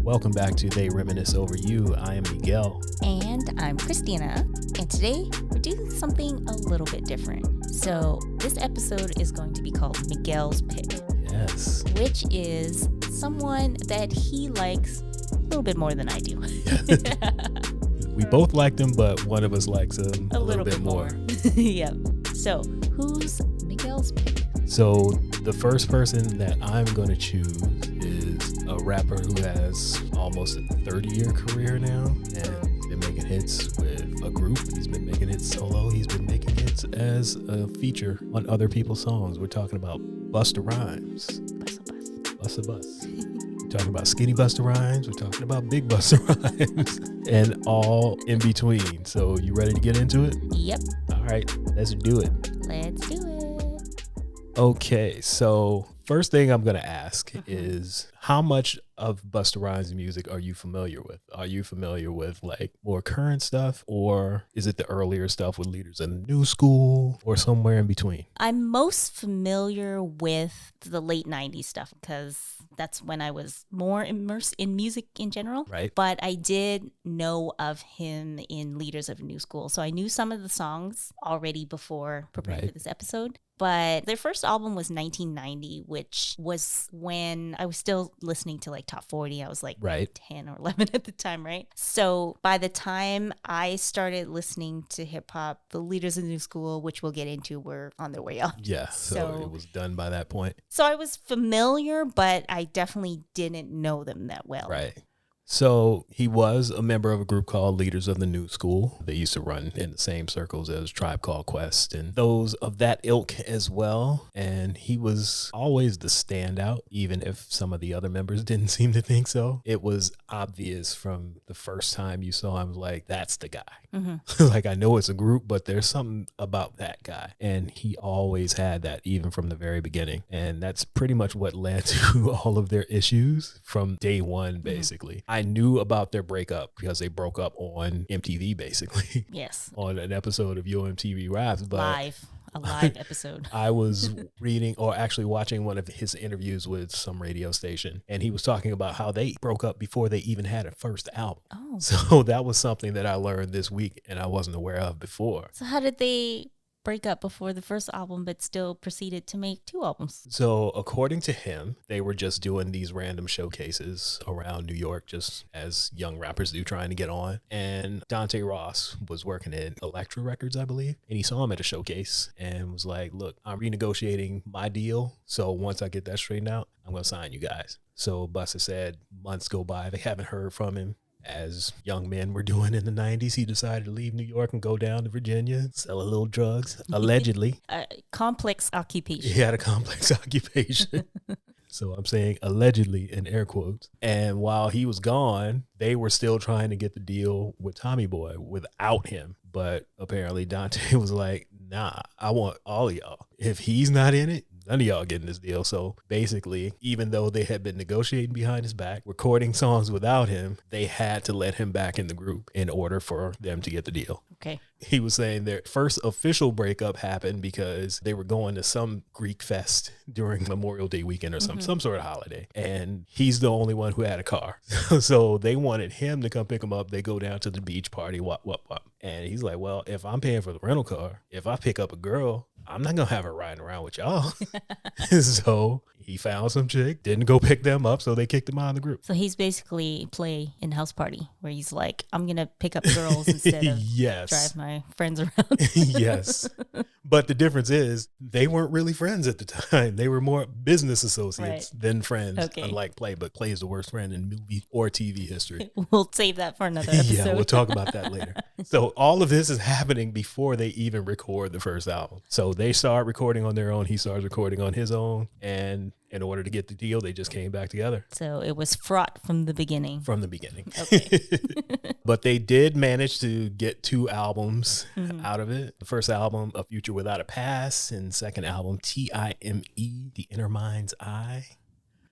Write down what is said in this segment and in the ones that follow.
Welcome back to They Reminisce Over You. I am Miguel. And I'm Christina. And today we're doing something a little bit different. So this episode is going to be called Miguel's Pick. Yes. Which is someone that he likes a little bit more than I do. We both like them, but one of us likes them a little bit more. Yep. So who's Miguel's pick? So the first person that I'm going to choose is a rapper who has almost a 30-year career now, and he's been making hits with a group. He's been making hits solo. He's been making hits as a feature on other people's songs. We're talking about Busta Rhymes. Busta Bus. We're talking about skinny Busta Rhymes. We're talking about big Busta Rhymes and all in between. So you ready to get into it? Yep. All right, let's do it. Let's do it. Okay, so first thing I'm going to ask is how much of Busta Rhymes' music are you familiar with? Are you familiar with like more current stuff, or is it the earlier stuff with Leaders in the New School, or somewhere in between? I'm most familiar with the late 90s stuff because that's when I was more immersed in music in general. Right. But I did know of him in Leaders of the New School. So I knew some of the songs already before preparing for this episode. But their first album was 1990, which was when I was still listening to like Top 40. I was like 10 or 11 at the time, right? So by the time I started listening to hip hop, the Leaders in the New School, which we'll get into, were on their way out. Yeah, so it was done by that point. So I was familiar, but I definitely didn't know them that well. Right. So he was a member of a group called Leaders of the New School. They used to run in the same circles as Tribe Called Quest and those of that ilk as well. And he was always the standout, even if some of the other members didn't seem to think so. It was obvious from the first time you saw him, like, that's the guy. Mm-hmm. Like, I know it's a group, but there's something about that guy. And he always had that, even from the very beginning. And that's pretty much what led to all of their issues from day one, basically. Mm-hmm. I knew about their breakup because they broke up on MTV, basically. Yes. On an episode of Yo MTV Raps. But a live episode. I was reading or actually watching one of his interviews with some radio station, and he was talking about how they broke up before they even had a first album. Oh. So that was something that I learned this week and I wasn't aware of before. So how did they break up before the first album but still proceeded to make 2 albums? So according to him, they were just doing these random showcases around New York, just as young rappers do, trying to get on. And Dante Ross was working at Elektra Records, I believe, and he saw him at a showcase and was like, look, I'm renegotiating my deal, so once I get that straightened out, I'm going to sign you guys. So Busta said months go by, they haven't heard from him. As young men were doing in the 90s, he decided to leave New York and go down to Virginia, sell a little drugs, allegedly. Complex occupation. He had a complex occupation. So I'm saying allegedly in air quotes. And while he was gone, they were still trying to get the deal with Tommy Boy without him. But apparently Dante was like, nah, I want all of y'all. If he's not in it, none of y'all getting this deal. So basically, even though they had been negotiating behind his back, recording songs without him, they had to let him back in the group in order for them to get the deal. Okay. He was saying their first official breakup happened because they were going to some Greek fest during Memorial Day weekend or some sort of holiday. And he's the only one who had a car. So they wanted him to come pick him up. They go down to the beach party, what. And he's like, well, if I'm paying for the rental car, if I pick up a girl, I'm not going to have her riding around with y'all. So he found some chick, didn't go pick them up, so they kicked him out of the group. So he's basically play in house party where he's like, I'm going to pick up girls instead of drive my friends around. Yes. But the difference is they weren't really friends at the time. They were more business associates than friends, unlike Play. But Play is the worst friend in movie or TV history. We'll save that for another episode. Yeah, we'll talk about that later. So all of this is happening before they even record the first album. So they start recording on their own. He starts recording on his own. And in order to get the deal, they just came back together. So it was fraught from the beginning. From the beginning. Okay. But they did manage to get 2 albums out of it. The first album, A Future Without a Past, and second album, TIME, The Inner Mind's Eye.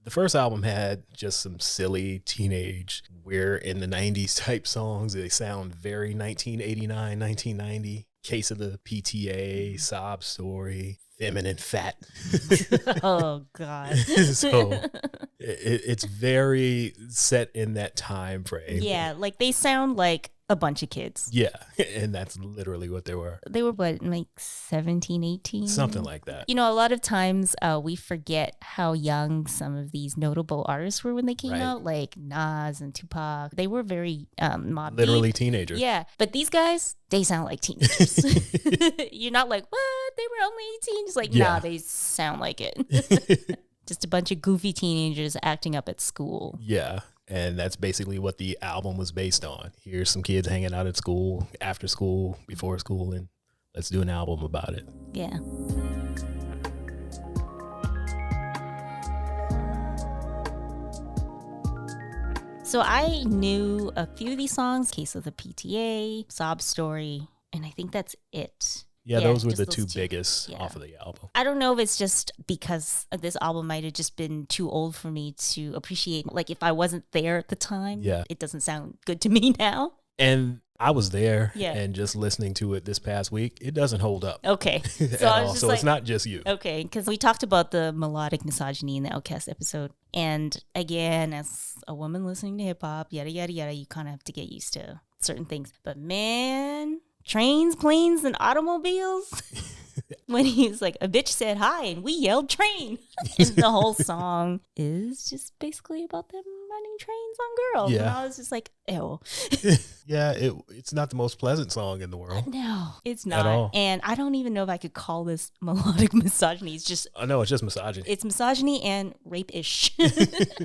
The first album had just some silly teenage, we're in the 90s type songs. They sound very 1989, 1990. Case of the PTA, Sob Story, Feminine Fat. Oh, God. So It's very set in that time frame. Yeah, like they sound like a bunch of kids. Yeah, and that's literally what they were. They were what, like 17, 18? Something like that. You know, a lot of times we forget how young some of these notable artists were when they came out, like Nas and Tupac. They were very Mobb literally Deep. teenagers. Yeah, but these guys, they sound like teenagers. You're not like, what? They were only 18? It's like, nah, they sound like it. Just a bunch of goofy teenagers acting up at school. Yeah. And that's basically what the album was based on. Here's some kids hanging out at school, after school, before school, and let's do an album about it. Yeah. So I knew a few of these songs, Case of the PTA, Sob Story, and I think that's it. Yeah, those were the two biggest off of the album. I don't know if it's just because this album might have just been too old for me to appreciate. Like if I wasn't there at the time, it doesn't sound good to me now. And I was there and just listening to it this past week, it doesn't hold up. Okay. So I was just like, it's not just you. Okay, because we talked about the melodic misogyny in the Outkast episode. And again, as a woman listening to hip hop, yada, yada, yada, you kind of have to get used to certain things. But man, trains, planes, and automobiles. When he's like, a bitch said hi and we yelled train. And the whole song is just basically about them running trains on girls. And I was just like, ew. Yeah, it's not the most pleasant song in the world. No, it's not. At all. And I don't even know if I could call this melodic misogyny. It's just... No, it's just misogyny. It's misogyny and rape-ish.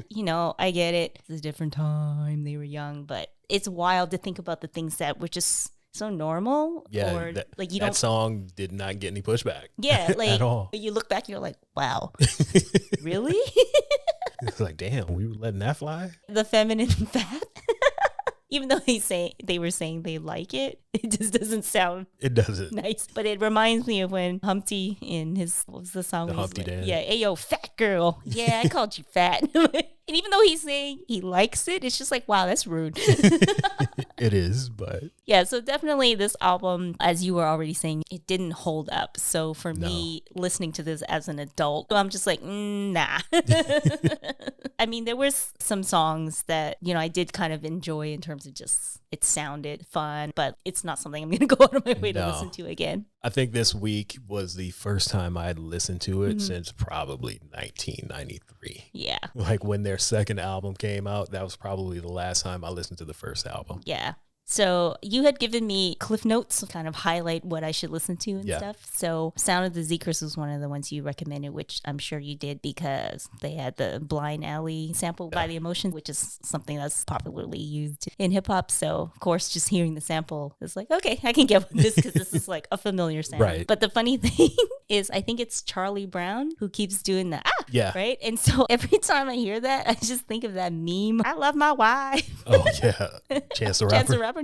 You know, I get it. It's a different time. They were young. But it's wild to think about the things that were just... so normal. Yeah, or like you that don't, song did not get any pushback. Yeah, like at all. You look back, you're like, wow, really? It's like, damn, we were letting that fly. The feminine fat. Even though they were saying they like it, it just doesn't sound. It doesn't. Nice, but it reminds me of when Humpty in his, what was the song? The Humpty Dance. Yeah, hey yo, fat girl. Yeah, I called you fat. And even though he's saying he likes it, it's just like, wow, that's rude. It is, but yeah. So definitely this album, as you were already saying, it didn't hold up. So for me, listening to this as an adult, I'm just like, nah. I mean, there was some songs that, you know, I did kind of enjoy in terms of just, it sounded fun, but it's not something I'm going to go out of my way to listen to again. I think this week was the first time I had listened to it since probably 1993. Yeah. Like when their second album came out, that was probably the last time I listened to the first album. Yeah. So you had given me cliff notes to kind of highlight what I should listen to and stuff. So Sound of the Zekers was one of the ones you recommended, which I'm sure you did because they had the Blind Alley sample by The Emotion, which is something that's popularly used in hip hop. So of course, just hearing the sample is like, okay, I can get with this because this is like a familiar sound. Right. But the funny thing is I think it's Charlie Brown who keeps doing the right? And so every time I hear that, I just think of that meme. I love my wife. Oh yeah. Chance the Rapper. Chance the Rapper.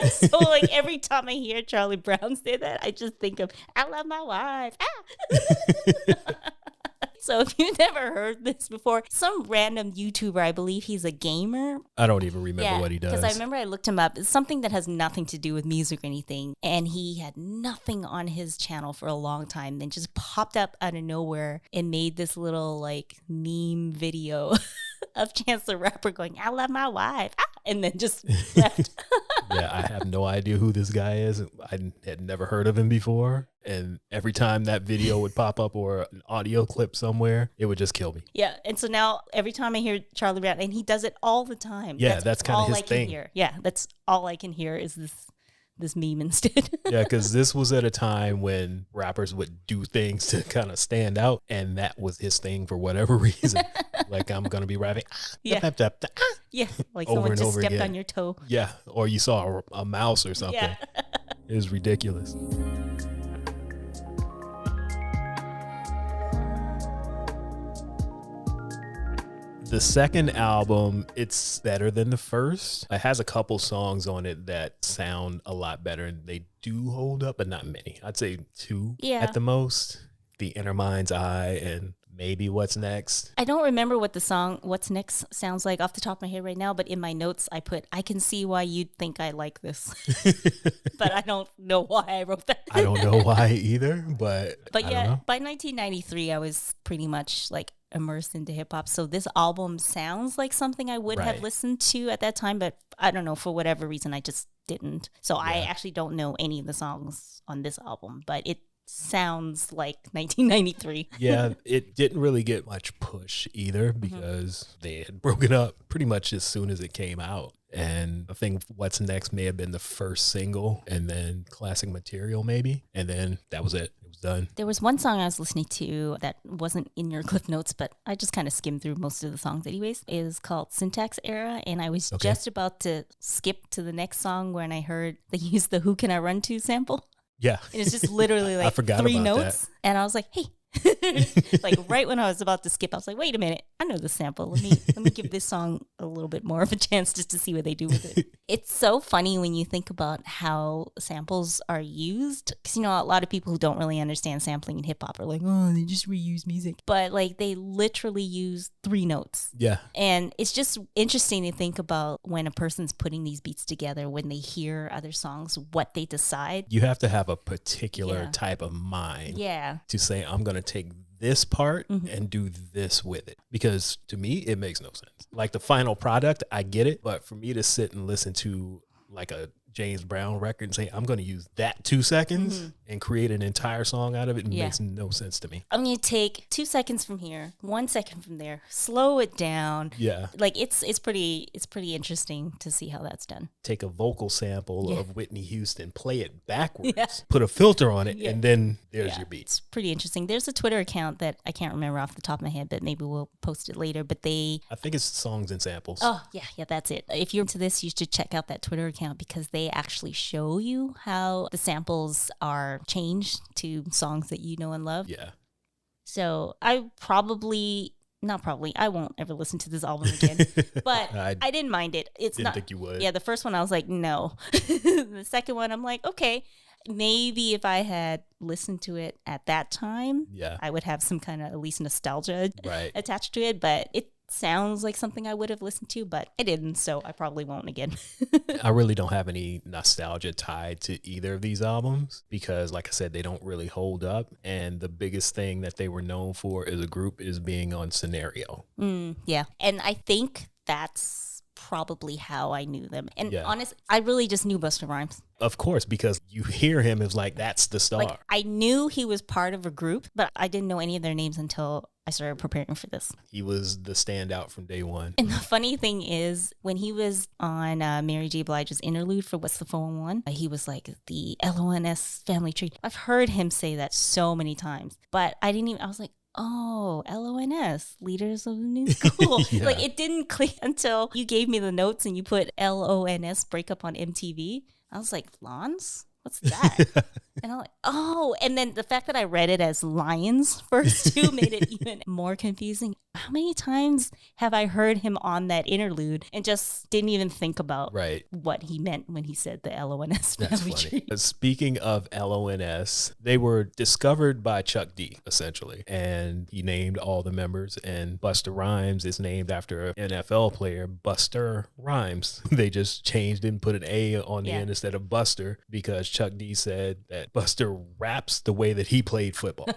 So like every time I hear Charlie Brown say that, I just think of I love my wife. So if you've never heard this before, some random YouTuber, I believe he's a gamer. I don't even remember what he does. Because I remember I looked him up. It's something that has nothing to do with music or anything. And he had nothing on his channel for a long time. Then just popped up out of nowhere and made this little like meme video of Chance the Rapper going, I love my wife. And then just left. Yeah, I have no idea who this guy is. I had never heard of him before. And every time that video would pop up or an audio clip somewhere, it would just kill me. Yeah. And so now every time I hear Charlie Brown, and he does it all the time. Yeah, that's kind of his thing. Hear. Yeah, that's all I can hear is this meme instead. Yeah, because this was at a time when rappers would do things to kind of stand out, and that was his thing for whatever reason. Like, I'm going to be rapping. Yeah. Yeah, like over someone just stepped again. on your toe. Yeah, or you saw a mouse or something. Yeah. It was ridiculous. The second album, it's better than the first. It has a couple songs on it that sound a lot better, and they do hold up, but not many. I'd say two at the most. The Inner Mind's Eye and maybe What's Next. I don't remember what the song What's Next sounds like off the top of my head right now, but in my notes I put, I can see why you'd think I like this. But I don't know why I wrote that. I don't know why either, but yeah, by 1993 I was pretty much like immersed into hip hop. So this album sounds like something I would have listened to at that time, but I don't know, for whatever reason I just didn't. So I actually don't know any of the songs on this album, but it sounds like 1993. Yeah, it didn't really get much push either because they had broken up pretty much as soon as it came out. And I think What's Next may have been the first single, and then Classic Material maybe, and then that was it. It was done. There was one song I was listening to that wasn't in your clip notes, but I just kind of skimmed through most of the songs anyways. It was called Syntax Era, and I was just about to skip to the next song when I heard they used the Who Can I Run To sample. Yeah. And it's just literally like 3 notes. That. And I was like, hey. Like right when I was about to skip, I was like, wait a minute, I know the sample. Let me give this song a little bit more of a chance just to see what they do with it. It's so funny when you think about how samples are used, because a lot of people who don't really understand sampling in hip hop are like, oh, they just reuse music, but like they literally use 3 notes. Yeah. And it's just interesting to think about when a person's putting these beats together, when they hear other songs, what they decide. You have to have a particular type of mind to say, I'm going to take this part and do this with it, because to me it makes no sense. Like the final product, I get it, but for me to sit and listen to like a James Brown record and say I'm going to use that 2 seconds and create an entire song out of it, makes no sense to me. I'm going to take 2 seconds from here, 1 second from there, slow it down. Yeah, like it's pretty interesting to see how that's done. Take a vocal sample of Whitney Houston, play it backwards, put a filter on it, and then there's your beat. It's pretty interesting. There's a Twitter account that I can't remember off the top of my head, but maybe we'll post it later. But I think it's Songs and Samples. Oh yeah, that's it. If you're into this, you should check out that Twitter account because they actually show you how the samples are changed to songs that you know and love. Yeah. So I won't ever listen to this album again, but I didn't mind it. Didn't think you would. Yeah, the first one I was like, no. The second one I'm like, okay, maybe if I had listened to it at that time, I would have some kind of at least nostalgia attached to it, but it sounds like something I would have listened to, but I didn't, so I probably won't again. I really don't have any nostalgia tied to either of these albums because, like I said, they don't really hold up. And the biggest thing that they were known for as a group is being on Scenario. Yeah. And I think that's probably how I knew them. And honestly, I really just knew Busta Rhymes. Of course, because you hear him as like, that's the star. Like, I knew he was part of a group, but I didn't know any of their names until I started preparing for this. He was the standout from day one. And the funny thing is, when he was on Mary J. Blige's interlude for What's the 411, he was like, the LONS family tree. I've heard him say that so many times, but I was like, oh, LONS, Leaders of the New School. Like, it didn't click until you gave me the notes and you put LONS breakup on MTV. I was like, Lons? What's that? And I'm like, oh. And then the fact that I read it as Lions first too made it even more confusing. How many times have I heard him on that interlude and just didn't even think about what he meant when he said the LONS family tree? Speaking of LONS, they were discovered by Chuck D, essentially. And he named all the members. And Busta Rhymes is named after an NFL player, Busta Rhymes. They just changed and put an A on the end instead of Buster because Chuck D said that Buster raps the way that he played football.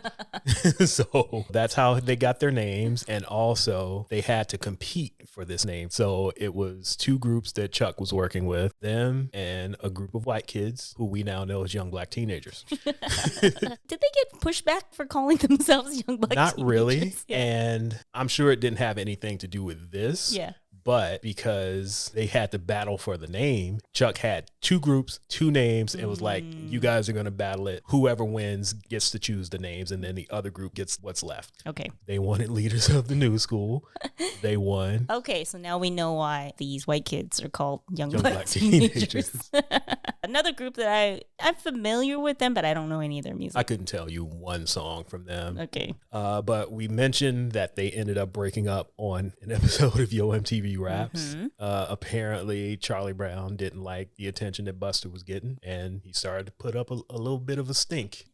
So that's how they got their names. And also they had to compete for this name. So it was 2 groups that Chuck was working with, them and a group of white kids who we now know as young black teenagers. Did they get pushback for calling themselves young black teenagers? Not really. And I'm sure it didn't have anything to do with this. Yeah. But because they had to battle for the name, Chuck had 2 groups, 2 names, and was like, you guys are going to battle it. Whoever wins gets to choose the names, and then the other group gets what's left. Okay. They wanted Leaders of the New School. They won. Okay, so now we know why these white kids are called young black teenagers. Another group that I I'm familiar with them, but I don't know any of their music. I couldn't tell you one song from them. Okay. But we mentioned that they ended up breaking up on an episode of Yo MTV Raps. Apparently, Charlie Brown didn't like the attention that Busta was getting, and he started to put up a little bit of a stink.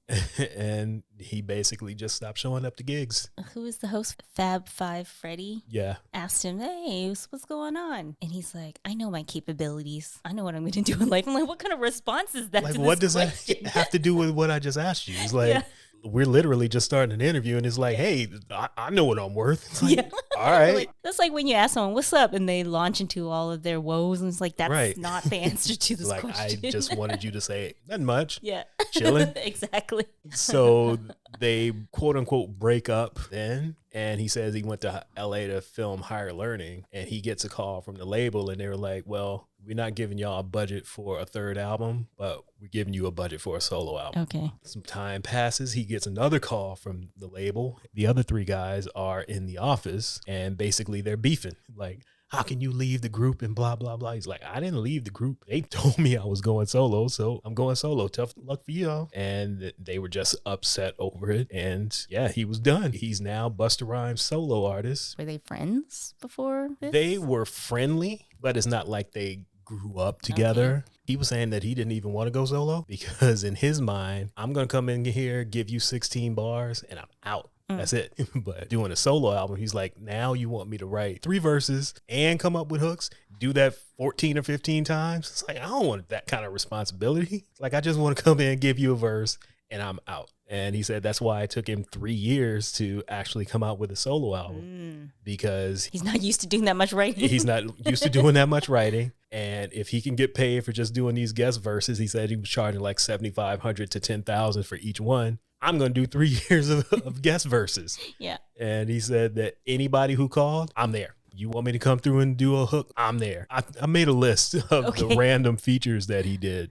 And he basically just stopped showing up to gigs. Who is the host? Fab Five Freddy? Yeah. Asked him, hey, what's going on? And he's like, I know my capabilities. I know what I'm going to do in life. I'm like, what kind of response is that? Like, to what this does question? that have to do with what I just asked you? It's like, we're literally just starting an interview, and it's like, hey, I know what I'm worth. It's like, all right. Like, that's like when you ask someone, what's up? And they launch into all of their woes. And it's like, that's not the answer to this question. I just wanted you to say, nothing much. Yeah. Chilling. Exactly. So they quote unquote break up then. And he says he went to LA to film Higher Learning, and he gets a call from the label, and they were like, well, we're not giving y'all a budget for a third album, but we're giving you a budget for a solo album. Okay. Some time passes. He gets another call from the label. The other three guys are in the office, and basically they're beefing. Like, how can you leave the group and blah, blah, blah. He's like, I didn't leave the group. They told me I was going solo, so I'm going solo. Tough luck for y'all. And they were just upset over it. And yeah, he was done. He's now Busta Rhymes solo artist. Were they friends before this? They were friendly, but it's not like they grew up together. Okay. He was saying that he didn't even want to go solo because in his mind, I'm going to come in here, give you 16 bars, and I'm out. That's it. But doing a solo album, he's like, now you want me to write 3 verses and come up with hooks, do that 14 or 15 times. It's like, I don't want that kind of responsibility. It's like, I just want to come in and give you a verse and I'm out. And he said that's why it took him 3 years to actually come out with a solo album because he's not used to doing that much writing. He's not used to doing that much writing. And if he can get paid for just doing these guest verses, he said he was charging like $7,500 to $10,000 for each one. I'm going to do 3 years of guest verses. Yeah. And he said that anybody who called, I'm there. You want me to come through and do a hook? I'm there. I made a list of the random features that he did.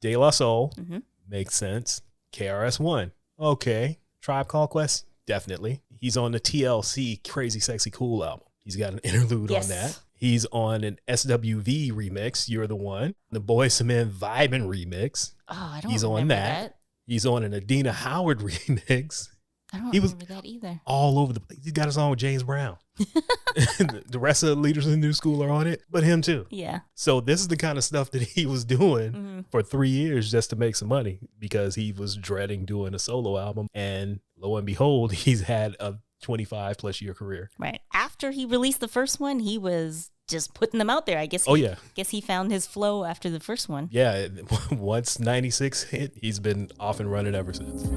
De La Soul, makes sense. KRS-One, okay. Tribe Called Quest, definitely. He's on the TLC Crazy Sexy Cool album. He's got an interlude on that. He's on an SWV remix, You're the One. The Boyz II Men Vibin' remix. Oh, I don't He's remember on that. He's on an Adina Howard remix. I don't remember that either. All over the place. He got his own with James Brown. The rest of the leaders in the new school are on it, but him too. Yeah. So this is the kind of stuff that he was doing for 3 years just to make some money because he was dreading doing a solo album. And lo and behold, he's had a 25 plus year career. Right. After he released the first one, he was just putting them out there. I guess. Guess he found his flow after the first one. Yeah. Once 96 hit, he's been off and running ever since.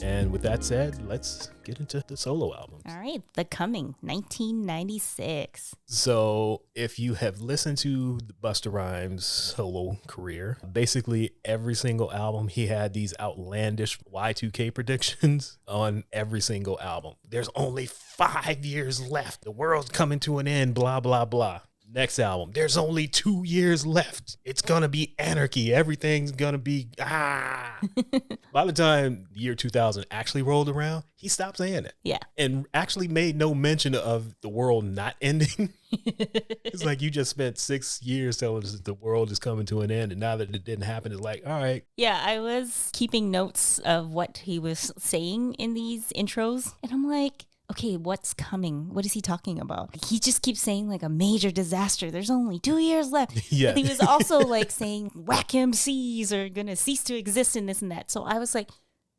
And with that said, let's get into the solo albums. All right. The Coming, 1996. So if you have listened to the Busta Rhymes solo career, basically every single album, he had these outlandish Y2K predictions on every single album. There's only 5 years left. The world's coming to an end, blah, blah, blah. Next album, there's only 2 years left. It's going to be anarchy. Everything's going to be, By the time the year 2000 actually rolled around, he stopped saying it. Yeah. And actually made no mention of the world not ending. It's like you just spent 6 years telling us that the world is coming to an end. And now that it didn't happen, it's like, all right. Yeah, I was keeping notes of what he was saying in these intros. And I'm like, okay, what's coming? What is he talking about? He just keeps saying like a major disaster. There's only 2 years left. Yeah. But he was also like saying whack MCs are going to cease to exist in this and that. So I was like,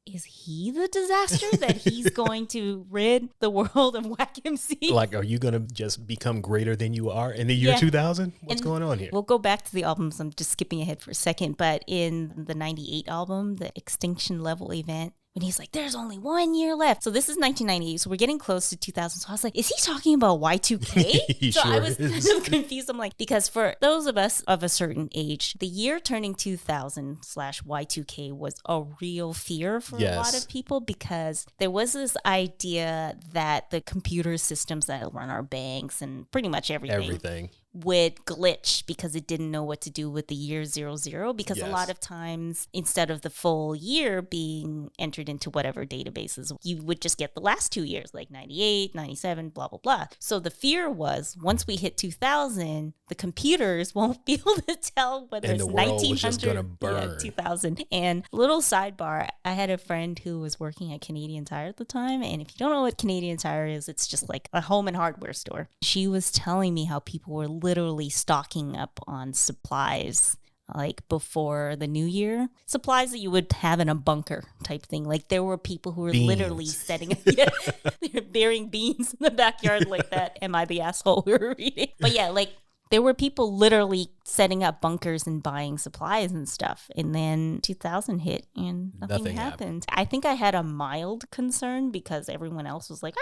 is he the disaster that he's going to rid the world of whack MC? Like, are you going to just become greater than you are in the year 2000? What's going on here? We'll go back to the albums. I'm just skipping ahead for a second. But in the 98 album, the Extinction level event, when he's like, there's only 1 year left. So this is 1998. So we're getting close to 2000. So I was like, is he talking about Y2K? So I was kind of confused. I'm like, because for those of us of a certain age, the year turning 2000 / Y2K was a real fear for a lot of people because there was this idea that the computer systems that run our banks and pretty much everything would glitch because it didn't know what to do with the year 00, because a Yes. lot of times instead of the full year being entered into whatever databases, you would just get the last 2 years, like 98, 97, blah, blah, blah. So the fear was once we hit 2000, the computers won't be able to tell whether And it's the world was 1900 just gonna burn. 2000. And little sidebar, I had a friend who was working at Canadian Tire at the time. And if you don't know what Canadian Tire is, it's just like a home and hardware store. She was telling me how people were literally stocking up on supplies like before the new year, supplies that you would have in a bunker type thing. Like there were people who were literally setting up, they're burying beans in the backyard like that. Am I the asshole we were reading? But yeah, like there were people literally setting up bunkers and buying supplies and stuff. And then 2000 hit and nothing happened. I think I had a mild concern because everyone else was like,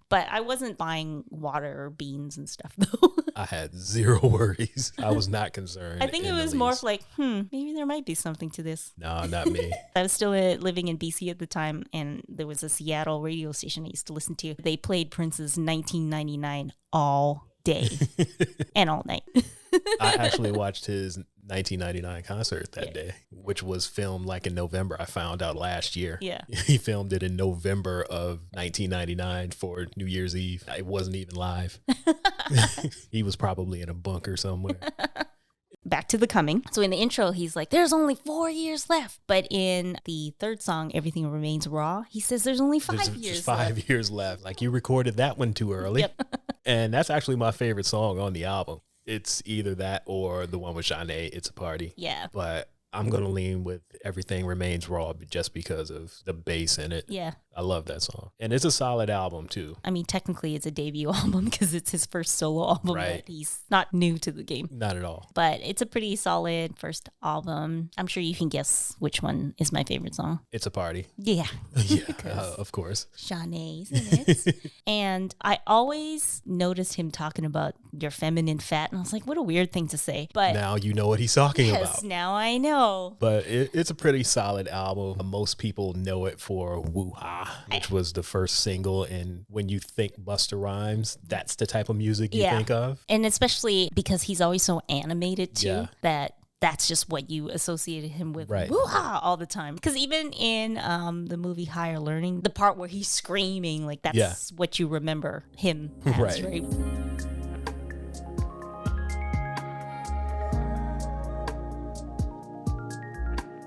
but I wasn't buying water or beans and stuff though. I had zero worries. I was not concerned. I think it was more of like, maybe there might be something to this. No, not me. I was still living in BC at the time, and there was a Seattle radio station I used to listen to. They played Prince's 1999 all day and all night. I actually watched his 1999 concert that day, which was filmed like in November. I found out last year. Yeah. He filmed it in November of 1999 for New Year's Eve. It wasn't even live. He was probably in a bunker somewhere. Back to The Coming. So in the intro, he's like, there's only 4 years left. But in the third song, Everything Remains Raw, he says there's only 5 There's years just 5 years left. Like you recorded that one too early. Yep. And that's actually my favorite song on the album. It's either that or the one with Shanae, It's a Party. Yeah. But I'm going to lean with Everything Remains Raw just because of the bass in it. Yeah. I love that song. And it's a solid album too. I mean, technically it's a debut album because it's his first solo album. Right. But he's not new to the game. Not at all. But it's a pretty solid first album. I'm sure you can guess which one is my favorite song. It's a Party. Yeah. Yeah, of course. Shanae's in it. And I always noticed him talking about your feminine fat. And I was like, what a weird thing to say. But now you know what he's talking yes, about. now I know. But it's a pretty solid album. Most people know it for Woo Ha, which was the first single. And when you think Busta Rhymes, that's the type of music you think of. And especially because he's always so animated too, Yeah. that's just what you associated him with. Right. Woo-ha all the time. Because even in the movie Higher Learning, the part where he's screaming, like that's what you remember him as, right?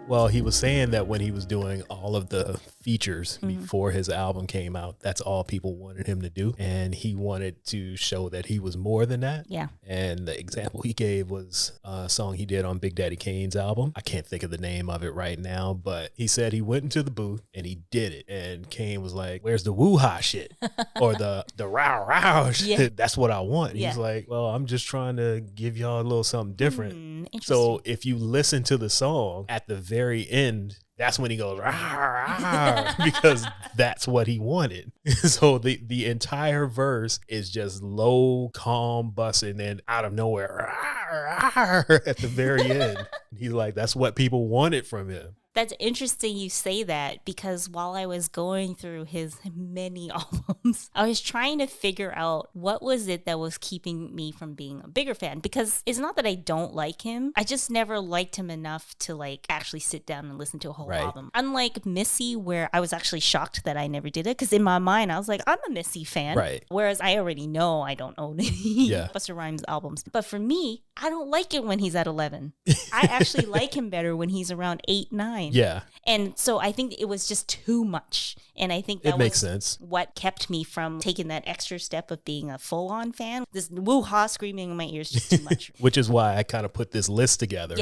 Well, he was saying that when he was doing all of the features before his album came out, that's all people wanted him to do. And he wanted to show that he was more than that. Yeah. And the example he gave was a song he did on Big Daddy Kane's album. I can't think of the name of it right now, but he said he went into the booth and he did it. And Kane was like, where's the woo-ha shit? Or the rah-rah shit? Yeah. That's what I want. Yeah. He's like, well, I'm just trying to give y'all a little something different. Interesting. So if you listen to the song at the very end, that's when he goes, rah, rah, because that's what he wanted. So the entire verse is just low, calm bussing, and out of nowhere, rah, rah, at the very end. He's like, that's what people wanted from him. That's interesting you say that, because while I was going through his many albums, I was trying to figure out what was it that was keeping me from being a bigger fan. Because it's not that I don't like him. I just never liked him enough to like actually sit down and listen to a whole album. Unlike Missy, where I was actually shocked that I never did it. Because in my mind, I was like, I'm a Missy fan. Right. Whereas I already know I don't own any Busta Rhymes albums. But for me, I don't like it when he's at 11. I actually like him better when he's around 8, 9. Yeah. And so I think it was just too much. And I think that makes sense. What kept me from taking that extra step of being a full-on fan. This woo-ha screaming in my ears is just too much. Which is why I kind of put this list together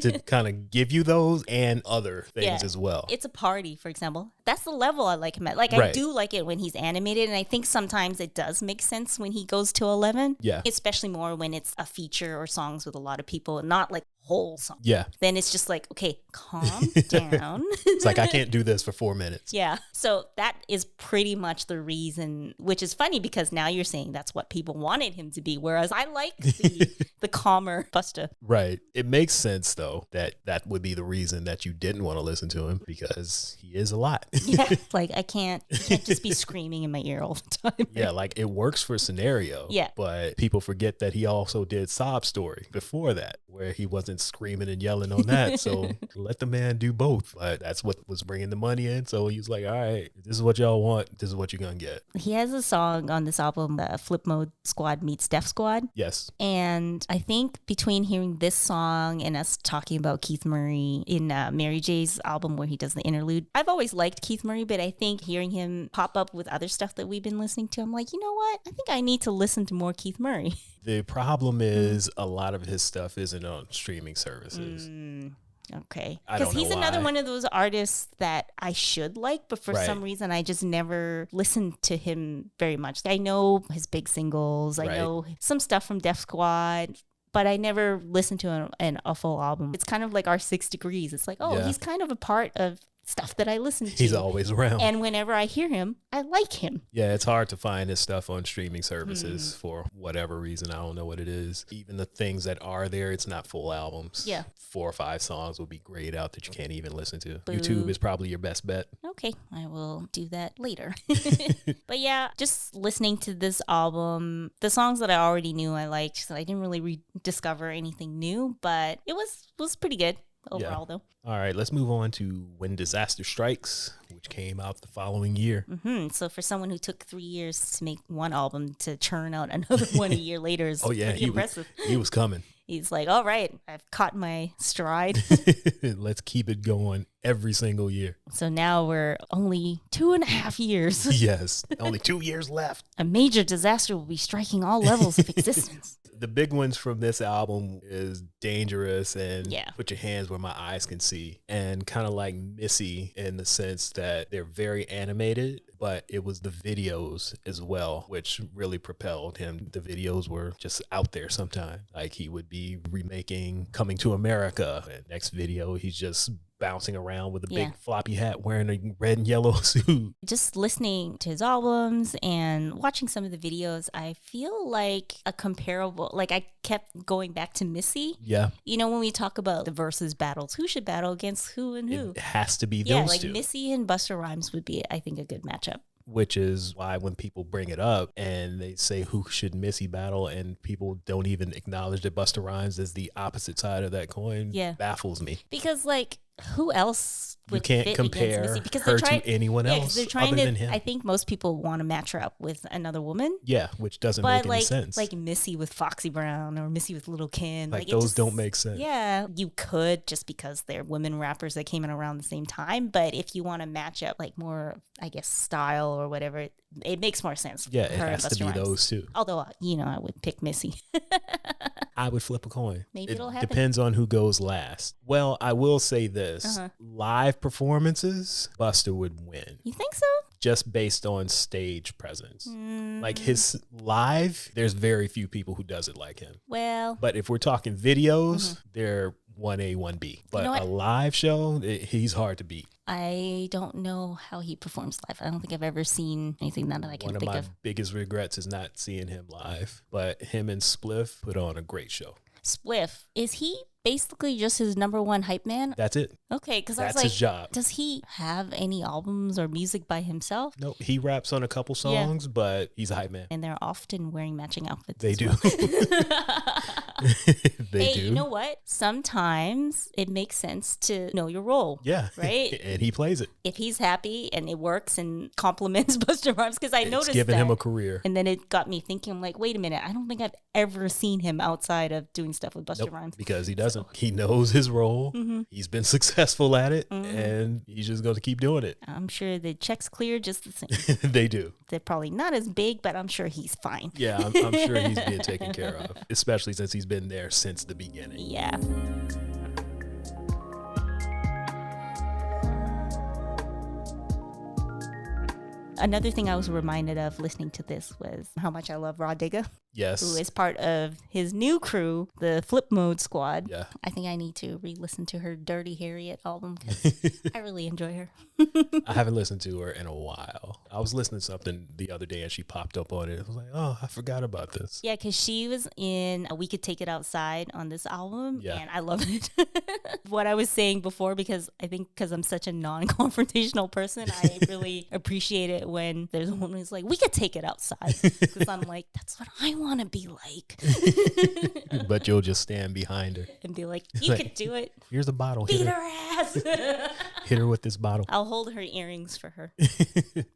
to kind of give you those and other things as well. It's a Party, for example. That's the level I like him at. Like, I do like it when he's animated, and I think sometimes it does make sense when he goes to 11. Yeah. Especially more when it's a feature or songs with a lot of people, and not like whole song. Yeah. Then it's just like, okay, calm down. It's like, I can't do this for 4 minutes. Yeah. So that is pretty much the reason, which is funny because now you're saying that's what people wanted him to be. Whereas I like the calmer Busta. Right. It makes sense, though, that would be the reason that you didn't want to listen to him, because he is a lot. Yeah. Like, you can't just be screaming in my ear all the time. Yeah, like it works for scenario. Yeah. But people forget that he also did Sob Story before that, where he wasn't screaming and yelling on that. So let the man do both. But that's what was bringing the money in. So he was like, all right, this is what y'all want. This is what you're going to get. He has a song on this album, Flip Mode Squad meets Def Squad. Yes. And I think between hearing this song and us talking about Keith Murray in Mary J's album where he does the interlude, I've always liked Keith Murray, but I think hearing him pop up with other stuff that we've been listening to, I'm like, you know what? I think I need to listen to more Keith Murray. The problem is a lot of his stuff isn't on streaming services. Okay. I don't Because he's know another why. one of those artists that I should like, but for Right. some reason I just never listened to him very much. I know his big singles. I Right. know some stuff from Def Squad, but I never listened to a full album. It's kind of like our 6 Degrees. It's like, oh, Yeah. he's kind of a part of stuff that I listen to. He's always around. And whenever I hear him, I like him. Yeah, it's hard to find his stuff on streaming services for whatever reason. I don't know what it is. Even the things that are there, it's not full albums. Yeah. 4 or 5 songs would be grayed out that you can't even listen to. Boo. YouTube is probably your best bet. Okay, I will do that later. But yeah, just listening to this album, the songs that I already knew I liked, so I didn't really rediscover anything new, but it was pretty good overall though. All right, let's move on to When Disaster Strikes, which came out the following year. So for someone who took 3 years to make one album, to churn out another one a year later is pretty impressive. He was coming. He's like, all right, I've caught my stride. Let's keep it going every single year. So now we're only 2.5 years. Yes, only 2 years left. A major disaster will be striking all levels of existence. The big ones from this album is Dangerous and Yeah. Put Your Hands Where My Eyes Can See, and kind of like Missy in the sense that they're very animated, but it was the videos as well, which really propelled him. The videos were just out there sometimes. Like he would be remaking Coming to America, and next video he's just bouncing around with a Yeah. big floppy hat wearing a red and yellow suit. Just listening to his albums and watching some of the videos, I feel like a comparable, like I kept going back to Missy. Yeah, You know, when we talk about the versus battles, who should battle against who and who? it has to be Yeah, those like two. Missy and Busta Rhymes would be, I think, a good matchup. Which is why when people bring it up and they say who should Missy battle, and people don't even acknowledge that Busta Rhymes is the opposite side of that coin, Yeah. baffles me. Because, like, who else You would can't fit compare against Missy? Because her they're trying, to anyone yeah, 'cause else they're trying other to, than him. I think most people want to match her up with another woman. Yeah, which doesn't But make like, any sense. like Missy with Foxy Brown or Missy with Lil' Kim. Like, it those just- don't make sense. Yeah, you could, just because they're women rappers that came in around the same time. But if you want to match up like more, I guess, style or whatever, it makes more sense. Yeah, for it her and has to Busta be Rhymes. those two. Although, I would pick Missy. I would flip a coin. Maybe it it'll happen. depends on who goes last. Well, I will say this. Uh-huh. Live performances, Busta would win. You think so? Just based on stage presence. Mm, Like his live, there's very few people who does it like him. well, But if we're talking videos, they're 1A, 1B. But know what? a live show, he's hard to beat. I don't know how he performs live. I don't think I've ever seen anything that I can One of think my of. biggest regrets is not seeing him live. But him and Spliff put on a great show. Spliff, is he basically just his number one hype man? That's it. Okay, because I was That's like, his job. does he have any albums or music by himself? Nope, he raps on a couple songs, but he's a hype man. And they're often wearing matching outfits. They as do. well. They Hey, do. you know what? Sometimes it makes sense to know your role. Yeah. Right? And he plays it. If he's happy and it works and compliments Busta Rhymes, because I It's noticed giving that. him a career. And then it got me thinking, I'm like, wait a minute, I don't think I've ever seen him outside of doing stuff with Busta Nope, Rhymes. because he doesn't. He knows his role. Mm-hmm. He's been successful at it, and he's just going to keep doing it. I'm sure the checks clear just the same. They do. They're probably not as big, but I'm sure he's fine. Yeah, I'm sure he's being taken care of, especially since he's been there since the beginning. Yeah. Another thing I was reminded of listening to this was how much I love Raw Digga. Yes. who is part of his new crew, the Flip Mode Squad. Yeah. I think I need to re-listen to her Dirty Harriet album because I really enjoy her. I haven't listened to her in a while. I was listening to something the other day and she popped up on it. I was like, oh, I forgot about this. Yeah, because she was in We Could Take It Outside on this album, Yeah. and I love it. What I was saying before, because I think because I'm such a non-confrontational person, I really appreciate it when there's a woman who's like, we could take it outside. Because I'm like, that's what I want to be like. But you'll just stand behind her. And be like, you could do it. Here's a bottle. Beat Hit her ass. Hit her with this bottle. I'll hold her earrings for her.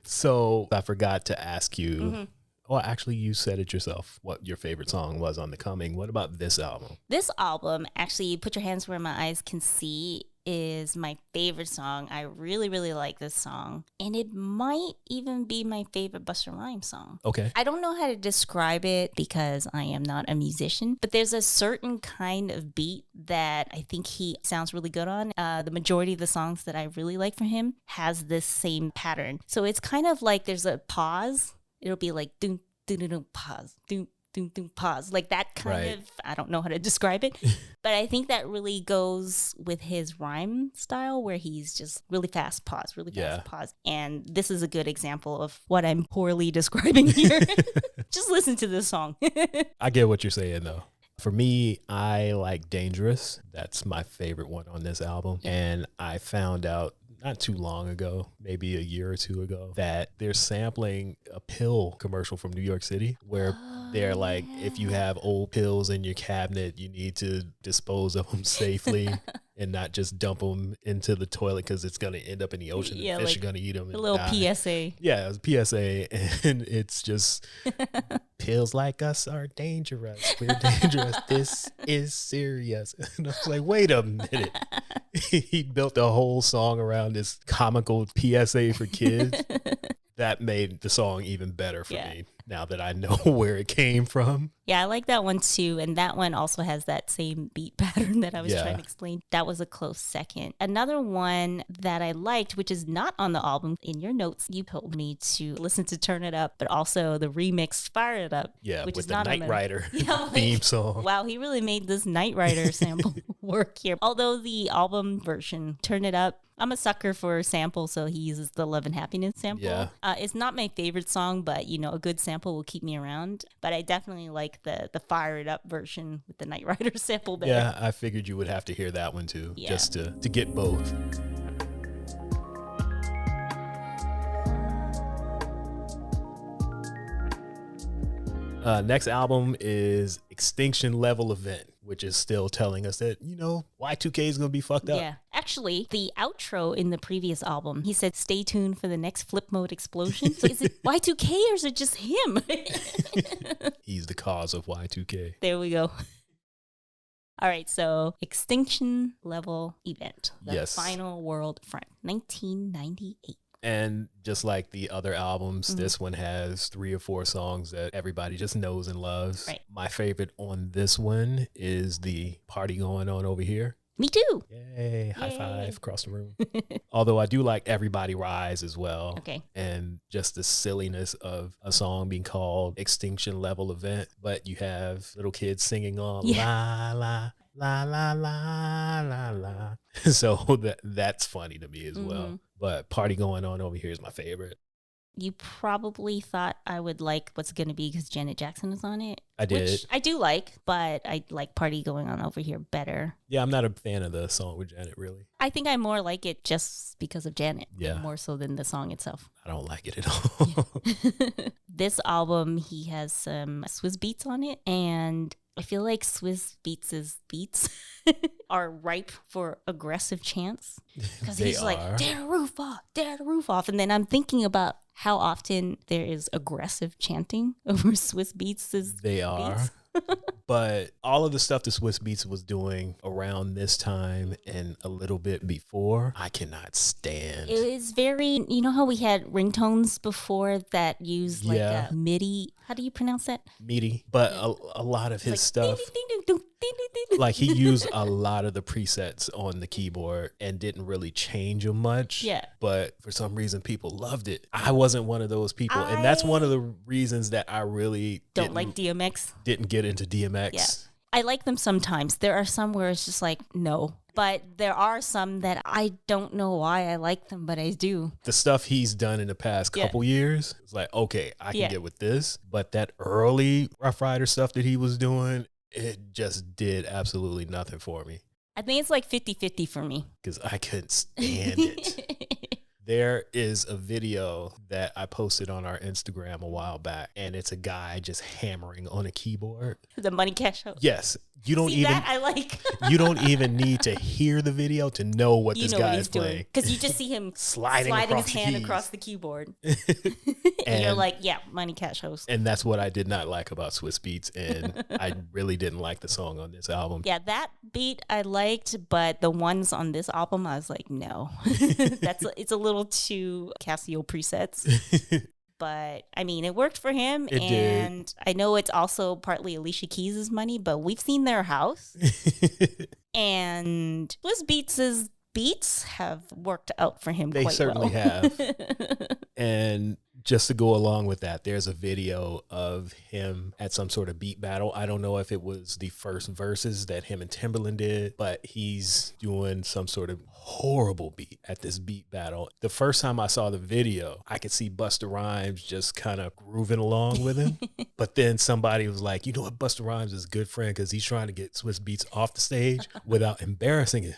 So I forgot to ask you. Well, actually, you said it yourself, what your favorite song was on The Coming. What about this album? This album, actually, Put Your Hands Where My Eyes Can See, is my favorite song. I really, really like this song. And it might even be my favorite Busta Rhymes song. Okay. I don't know how to describe it because I am not a musician, but there's a certain kind of beat that I think he sounds really good on. The majority of the songs that I really like from him has this same pattern. So it's kind of like there's a pause. It'll be like doom, doom, doom, doom, pause, doom, doom, doom, pause. Like that kind of, I don't know how to describe it, but I think that really goes with his rhyme style where he's just really fast pause, really fast pause. And this is a good example of what I'm poorly describing here. Just listen to this song. I get what you're saying, though. For me, I like Dangerous. That's my favorite one on this album. And I found out not too long ago, maybe a year or two ago, that they're sampling a pill commercial from New York City where they're like, if you have old pills in your cabinet, you need to dispose of them safely and not just dump them into the toilet because it's going to end up in the ocean and fish are going to eat them. A little PSA. Yeah, it was PSA. And it's just, pills like us are dangerous. We're dangerous. This is serious. And I was like, wait a minute. He built a whole song around this comical PSA for kids. That made the song even better for me now that I know where it came from. Yeah, I like that one too. And that one also has that same beat pattern that I was trying to explain. That was a close second. Another one that I liked, which is not on the album, in your notes, you told me to listen to Turn It Up, but also the remix Fire It Up. Yeah, which with is the not Knight Rider theme song. Wow, he really made this Knight Rider sample work here. Although the album version, Turn It Up, I'm a sucker for samples, so he uses the Love and Happiness sample. Yeah. It's not my favorite song, but you know, a good sample will keep me around. But I definitely like the Fire It Up version with the Knight Rider sample better. Yeah, I figured you would have to hear that one too, just to get both. Next album is Extinction Level Event, which is still telling us that, you know, Y2K is going to be fucked up. Yeah. Actually, the outro in the previous album, he said, stay tuned for the next flip mode explosion. So is it Y2K or is it just him? He's the cause of Y2K. There we go. All right, so Extinction Level Event, the final world front, 1998. And just like the other albums, this one has 3 or 4 songs that everybody just knows and loves. Right. My favorite on this one is the Party Going On Over Here. Me too. Yay. High five across the room. Although I do like Everybody Rise as well. Okay. And just the silliness of a song being called Extinction Level Event, but you have little kids singing on la la la la la la la. So that's funny to me as well. But Party Going On Over Here is my favorite. You probably thought I would like What's Gonna Be because Janet Jackson is on it. I did. Which I do like, but I like Party Going On Over Here better. Yeah, I'm not a fan of the song with Janet, really. I think I more like it just because of Janet. Yeah. More so than the song itself. I don't like it at all. This album, he has some Swizz beats on it, and I feel like Swizz Beats' beats are ripe for aggressive chants. Because he's like, tear the roof off, tear the roof off. And then I'm thinking about how often there is aggressive chanting over Swizz Beats' They are. But all of the stuff that Swizz Beats was doing around this time and a little bit before, I cannot stand. It is very, you know how we had ringtones before that used like a MIDI, how do you pronounce that? MIDI. But a lot of his stuff. Like he used a lot of the presets on the keyboard and didn't really change them much. Yeah. But for some reason, people loved it. I wasn't one of those people. And that's one of the reasons that I really don't like DMX. Didn't get into DMX. Yeah. I like them sometimes. There are some where it's just like, no. But there are some that I don't know why I like them, but I do. The stuff he's done in the past couple years, it's like, okay, I can get with this. But that early Rough Rider stuff that he was doing, it just did absolutely nothing for me. I think it's like 50-50 for me. Because I couldn't stand it. There is a video that I posted on our Instagram a while back, and it's a guy just hammering on a keyboard. The Money Cash House. Yes. You don't See, even that I like. You don't even need to hear the video to know what this guy is playing. Because you just see him sliding his hand across the keyboard. and you're like, yeah, Money Cash Host. And that's what I did not like about Swiss Beats, and I really didn't like the song on this album. Yeah, that beat I liked, but the ones on this album, I was like, no. It's a little too Casio presets. But I mean, it worked for him. It did. I know it's also partly Alicia Keys' money, but we've seen their house. And Swiss Beats' beats have worked out for him quite well. They certainly have. And just to go along with that, there's a video of him at some sort of beat battle. I don't know if it was the first verses that him and Timbaland did, but he's doing some sort of horrible beat at this beat battle. The first time I saw the video, I could see Busta Rhymes just kind of grooving along with him. But then somebody was like, you know what, Busta Rhymes is a good friend because he's trying to get Swiss Beats off the stage without embarrassing him.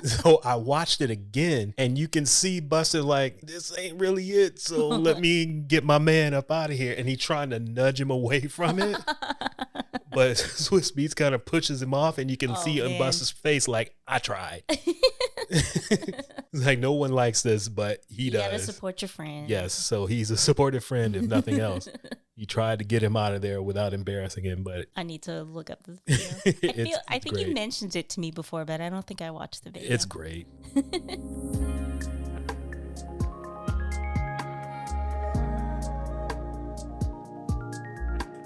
So I watched it again, and you can see Busta like, this ain't really it, so let me get my man up out of here. And he trying to nudge him away from it. But Swiss Beats kind of pushes him off, and you can see on Busta's face like, I tried. Like, no one likes this, but he does. You gotta support your friend. Yes, so he's a supportive friend, if nothing else. You tried to get him out of there without embarrassing him, but I need to look up this video. I think you mentioned it to me before, but I don't think I watched the video. It's great.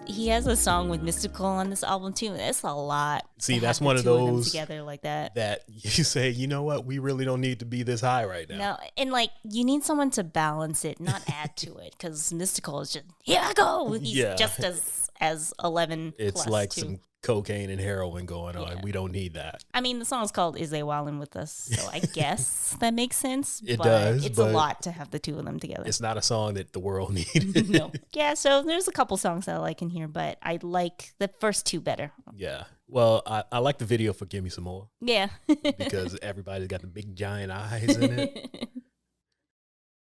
He has a song with Mystical on this album too. That's a lot. See, that's one of those together like that. That you say, you know what, we really don't need to be this high right now. No, and like you need someone to balance it, not add to it, because Mystical is just here I go. He's just as 11. It's plus like too. some cocaine and heroin going on. We don't need that. I mean, the song's called Is They Wildin' With Us, so I guess that makes sense. It does. It's a lot to have the two of them together. It's not a song that the world needed. No. Yeah, so there's a couple songs that I like in here, but I like the first two better. Yeah. Well, I like the video for Give Me Some More. Yeah. Because everybody's got the big giant eyes in it.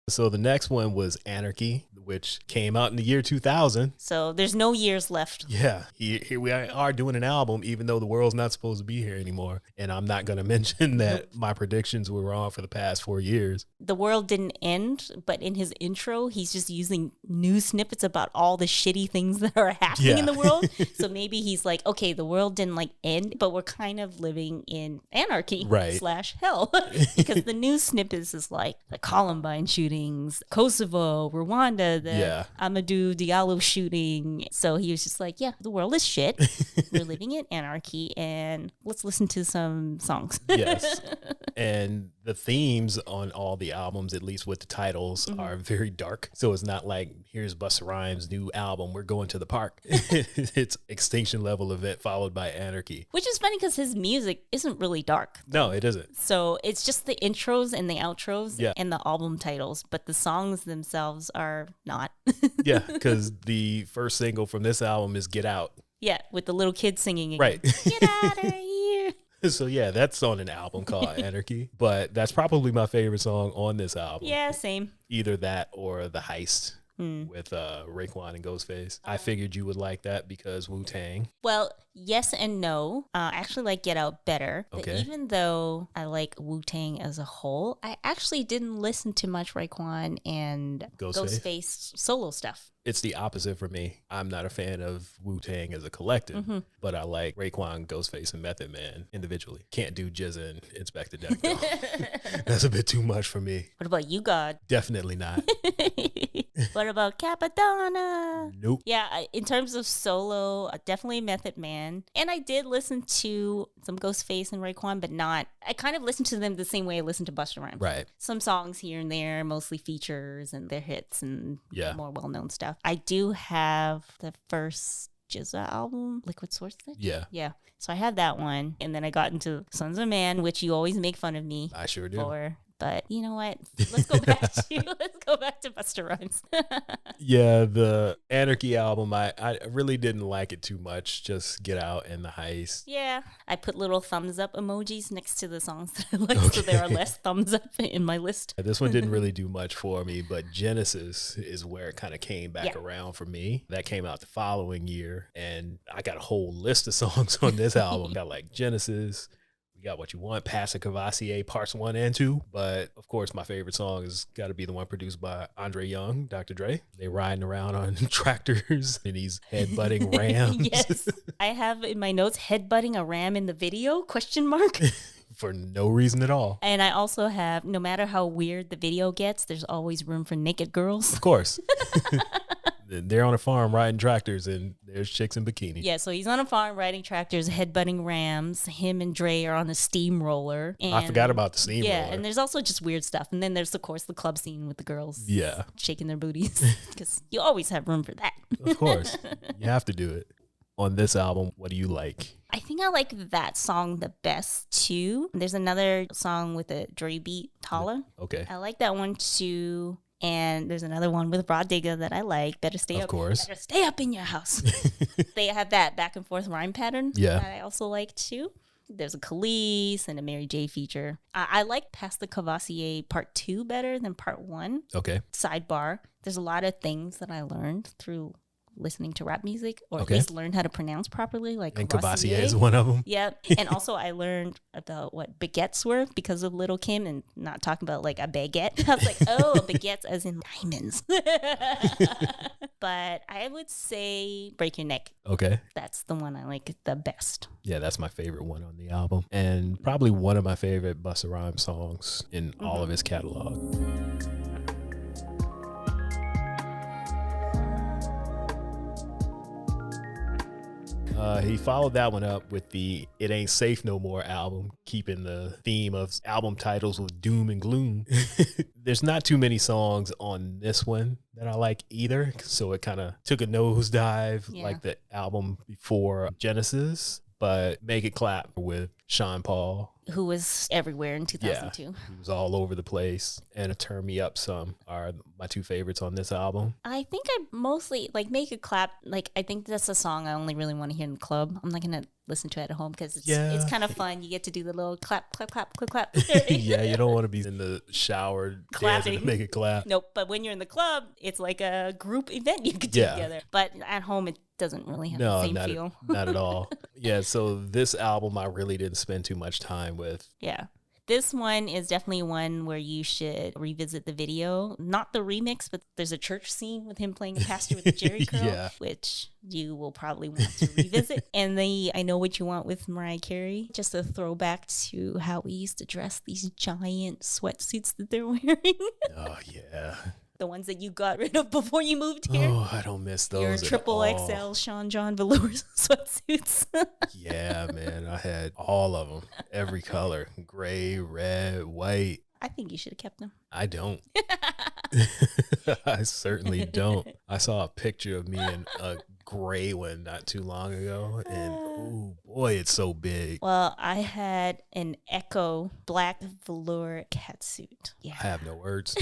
So the next one was Anarchy, which came out in the year 2000. So there's no years left. Yeah. Here we are doing an album, even though the world's not supposed to be here anymore. And I'm not going to mention that my predictions were wrong for the past 4 years. The world didn't end, but in his intro, he's just using news snippets about all the shitty things that are happening in the world. So maybe he's like, okay, the world didn't like end, but we're kind of living in anarchy / hell. Because the news snippets is like the Columbine shootings, Kosovo, Rwanda, the Amadou Diallo shooting. So he was just like, yeah, the world is shit. We're living in anarchy, and let's listen to some songs. Yes. And the themes on all the albums, at least with the titles, are very dark. So it's not like, here's Busta Rhymes' new album, we're going to the park. It's Extinction level event followed by Anarchy. Which is funny because his music isn't really dark. No, it isn't. So it's just the intros and the outros and the album titles, but the songs themselves are not. Yeah, because the first single from this album is Get Out. Yeah, with the little kid singing again. Right. Get out of here. So yeah, that's on an album called Anarchy, but that's probably my favorite song on this album. Yeah, same. Either that or The Heist with Raekwon and Ghostface. I figured you would like that because Wu-Tang. Well, yes and no. I actually like Get Out better. Okay. But even though I like Wu-Tang as a whole, I actually didn't listen to much Raekwon and Ghostface solo stuff. It's the opposite for me. I'm not a fan of Wu-Tang as a collective, but I like Raekwon, Ghostface, and Method Man individually. Can't do Jizza and Inspector Deck though. That's a bit too much for me. What about You God? Definitely not. What about Capadonna? Nope. Yeah, in terms of solo, definitely Method Man. And I did listen to some Ghostface and Raekwon, but not. I kind of listened to them the same way I listened to Busta Rhymes. Right. Some songs here and there, mostly features and their hits and more well-known stuff. I do have the first GZA album, Liquid Swords. Yeah. Yeah. So I had that one. And then I got into Sons of Man, which you always make fun of me. I sure do. For. But you know what? Let's go back to Busta Rhymes. Yeah, the Anarchy album, I really didn't like it too much. Just Get Out and The Heist. Yeah. I put little thumbs up emojis next to the songs that I like, so there are less thumbs up in my list. This one didn't really do much for me, but Genesis is where it kind of came back around for me. That came out the following year, and I got a whole list of songs on this album. Got like Genesis. Got What You Want, Pastor Cavassier Parts 1 and 2. But of course, my favorite song has got to be the one produced by Andre Young, Dr. Dre. They riding around on tractors and he's headbutting rams. Yes. I have in my notes, headbutting a ram in the video, ? For no reason at all. And I also have, no matter how weird the video gets, there's always room for naked girls. Of course. They're on a farm riding tractors and there's chicks in bikinis. Yeah, so he's on a farm riding tractors, headbutting rams. Him and Dre are on a steamroller. And I forgot about the steamroller. Yeah, and there's also just weird stuff. And then there's, of course, the club scene with the girls shaking their booties. Because you always have room for that. Of course. You have to do it. On this album, what do you like? I think I like that song the best, too. There's another song with a Dre beat, Tala. Okay. I like that one, too. And there's another one with Rod Digga that I like. Better stay up in your house. They have that back and forth rhyme pattern that I also like too. There's a Khalees and a Mary J feature. I like Past the Cavassier Part 2 better than Part 1. Okay. Sidebar. There's a lot of things that I learned through listening to rap music, or at least learned how to pronounce properly, like and Cavassier is one of them. Yep. And also I learned about what baguettes were because of Little Kim, and not talking about like a baguette. I was like, oh, baguettes as in diamonds. But I would say Break Your Neck. Okay. That's the one I like the best. Yeah, that's my favorite one on the album, and probably one of my favorite Busta Rhymes songs in all of his catalog. He followed that one up with the It Ain't Safe No More album, keeping the theme of album titles with doom and gloom. There's not too many songs on this one that I like either, so it kind of took a nosedive like the album before Genesis. But Make It Clap with Sean Paul, who was everywhere in 2002. Yeah, he was all over the place. And Turn Me Up Some are my two favorites on this album. I think I mostly like Make It Clap. Like, I think that's a song I only really want to hear in the club. I'm not going to listen to it at home because it's kind of fun. You get to do the little clap, clap, clap, clap, clap. Yeah, you don't want to be in the shower dancing to make it clap. Nope. But when you're in the club, it's like a group event you could do together. But at home, it doesn't really have the same feel. Not at all. Yeah, so this album I really didn't spend too much time with. Yeah. This one is definitely one where you should revisit the video. Not the remix, but there's a church scene with him playing a pastor with a Jerry curl, which you will probably want to revisit. And the I Know What You Want with Mariah Carey, just a throwback to how we used to dress these giant sweatsuits that they're wearing. Oh, yeah. The ones that you got rid of before you moved here. Oh, I don't miss those. Your triple XL Sean John velour sweatsuits. Yeah, man. I had all of them. Every color. Gray, red, white. I think you should have kept them. I don't. I certainly don't. I saw a picture of me in a gray one not too long ago, and oh boy, it's so big. Well, I had an Echo black velour catsuit. Yeah. I have no words.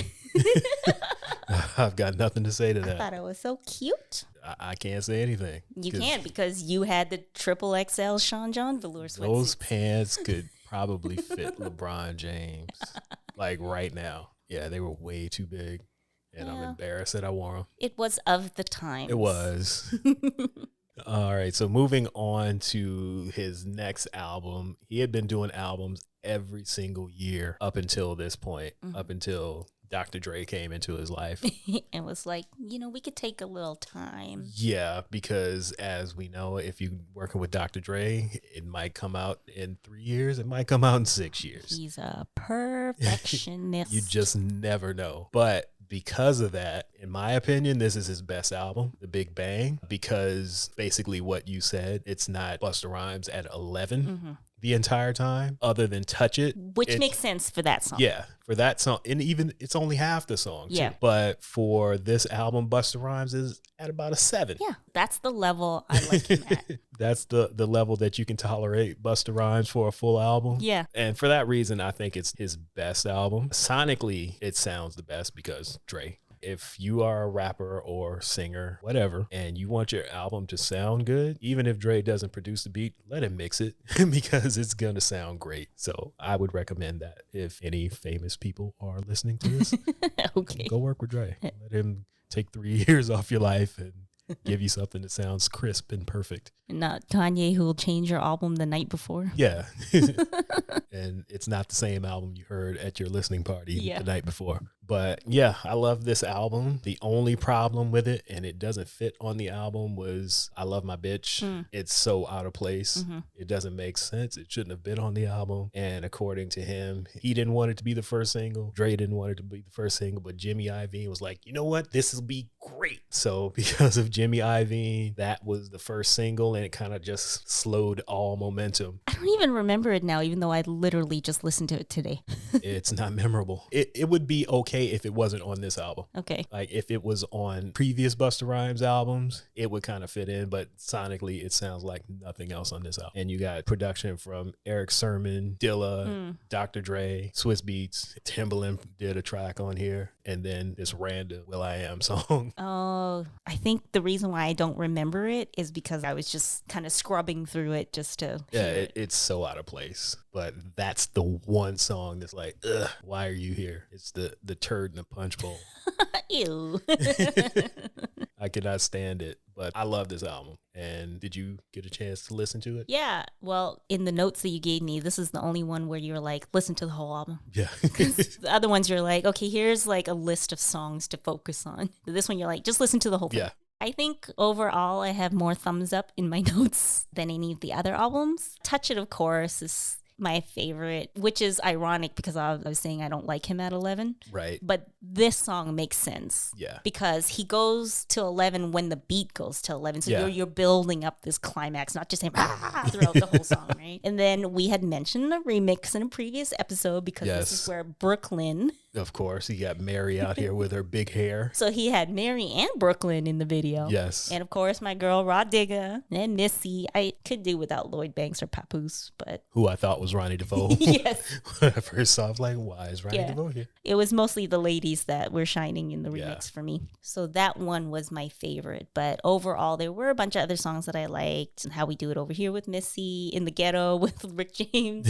I've got nothing to say to that. I thought it was so cute. I can't say anything. You can't, because you had the triple XL Sean John velour sweatsuit. Those pants could probably fit LeBron James, like right now. Yeah, they were way too big, and I'm embarrassed that I wore them. It was of the time. It was. All right, so moving on to his next album. He had been doing albums every single year up until this point, up until Dr. Dre came into his life. And was like, we could take a little time. Yeah, because as we know, if you're working with Dr. Dre, it might come out in 3 years. It might come out in 6 years. He's a perfectionist. You just never know. But because of that, in my opinion, this is his best album, The Big Bang, because basically what you said, it's not Busta Rhymes at 11 the entire time, other than Touch It. Which makes sense for that song. Yeah, for that song. And even it's only half the song, too. Yeah. But for this album, Busta Rhymes is at about a 7. Yeah, that's the level I like him at. That's the level that you can tolerate Busta Rhymes for a full album. Yeah. And for that reason, I think it's his best album. Sonically, it sounds the best because Dre. If you are a rapper or singer, whatever, and you want your album to sound good, even if Dre doesn't produce the beat, let him mix it because it's going to sound great. So I would recommend that if any famous people are listening to this, Okay. go work with Dre. Let him take 3 years off your life and give you something that sounds crisp and perfect. Not Kanye, who will change your album the night before. Yeah. And it's not the same album you heard at your listening party the night before. But yeah, I love this album. The only problem with it, and it doesn't fit on the album, was I Love My Bitch. It's so out of place. It doesn't make sense. It shouldn't have been on the album. And according to him, he didn't want it to be the first single. Dre didn't want it to be the first single, but Jimmy Iovine was like, you know what? This will be great. So because of Jimmy Iovine, that was the first single, and it kind of just slowed all momentum. I don't even remember it now, even though I literally just listened to it today. It's not memorable. It would be okay if it wasn't on this album. Okay. Like if it was on previous Busta Rhymes albums, it would kind of fit in, but sonically it sounds like nothing else on this album. And you got production from Eric Sermon, Dilla, Dr. Dre, Swiss Beats, Timbaland did a track on here, and then this random Will.i.am song. Oh, I think the reason why I don't remember it is because I was just kind of scrubbing through it just to hear it. It's so out of place. But that's the one song that's like, ugh, why are you here? It's the turd in the punch bowl. Ew. I cannot stand it, but I love this album. And did you get a chance to listen to it? Yeah. Well, in the notes that you gave me, this is the only one where you're like, listen to the whole album. Yeah. The other ones you're like, okay, here's like a list of songs to focus on. This one you're like, just listen to the whole thing. Yeah. I think overall I have more thumbs up in my notes than any of the other albums. Touch It, of course, is my favorite, which is ironic because I was saying I don't like him at 11. Right. But this song makes sense. Yeah. Because he goes to 11 when the beat goes to 11. So Yeah. you're building up this climax, not just him throughout the whole song, right? And then we had mentioned the remix in a previous episode because this is where Brooklyn. Of course, he got Mary out here with her big hair. So he had Mary and Brooklyn in the video. Yes. And of course, my girl, Rod Digga and Missy. I could do without Lloyd Banks or Papoose, but. Who I thought was Ronnie DeVoe. Yes. When I first saw it, I was like, why is Ronnie DeVoe here? It was mostly the ladies that were shining in the remix for me. So that one was my favorite. But overall, there were a bunch of other songs that I liked. And How We Do It Over Here with Missy, In the Ghetto with Rick James,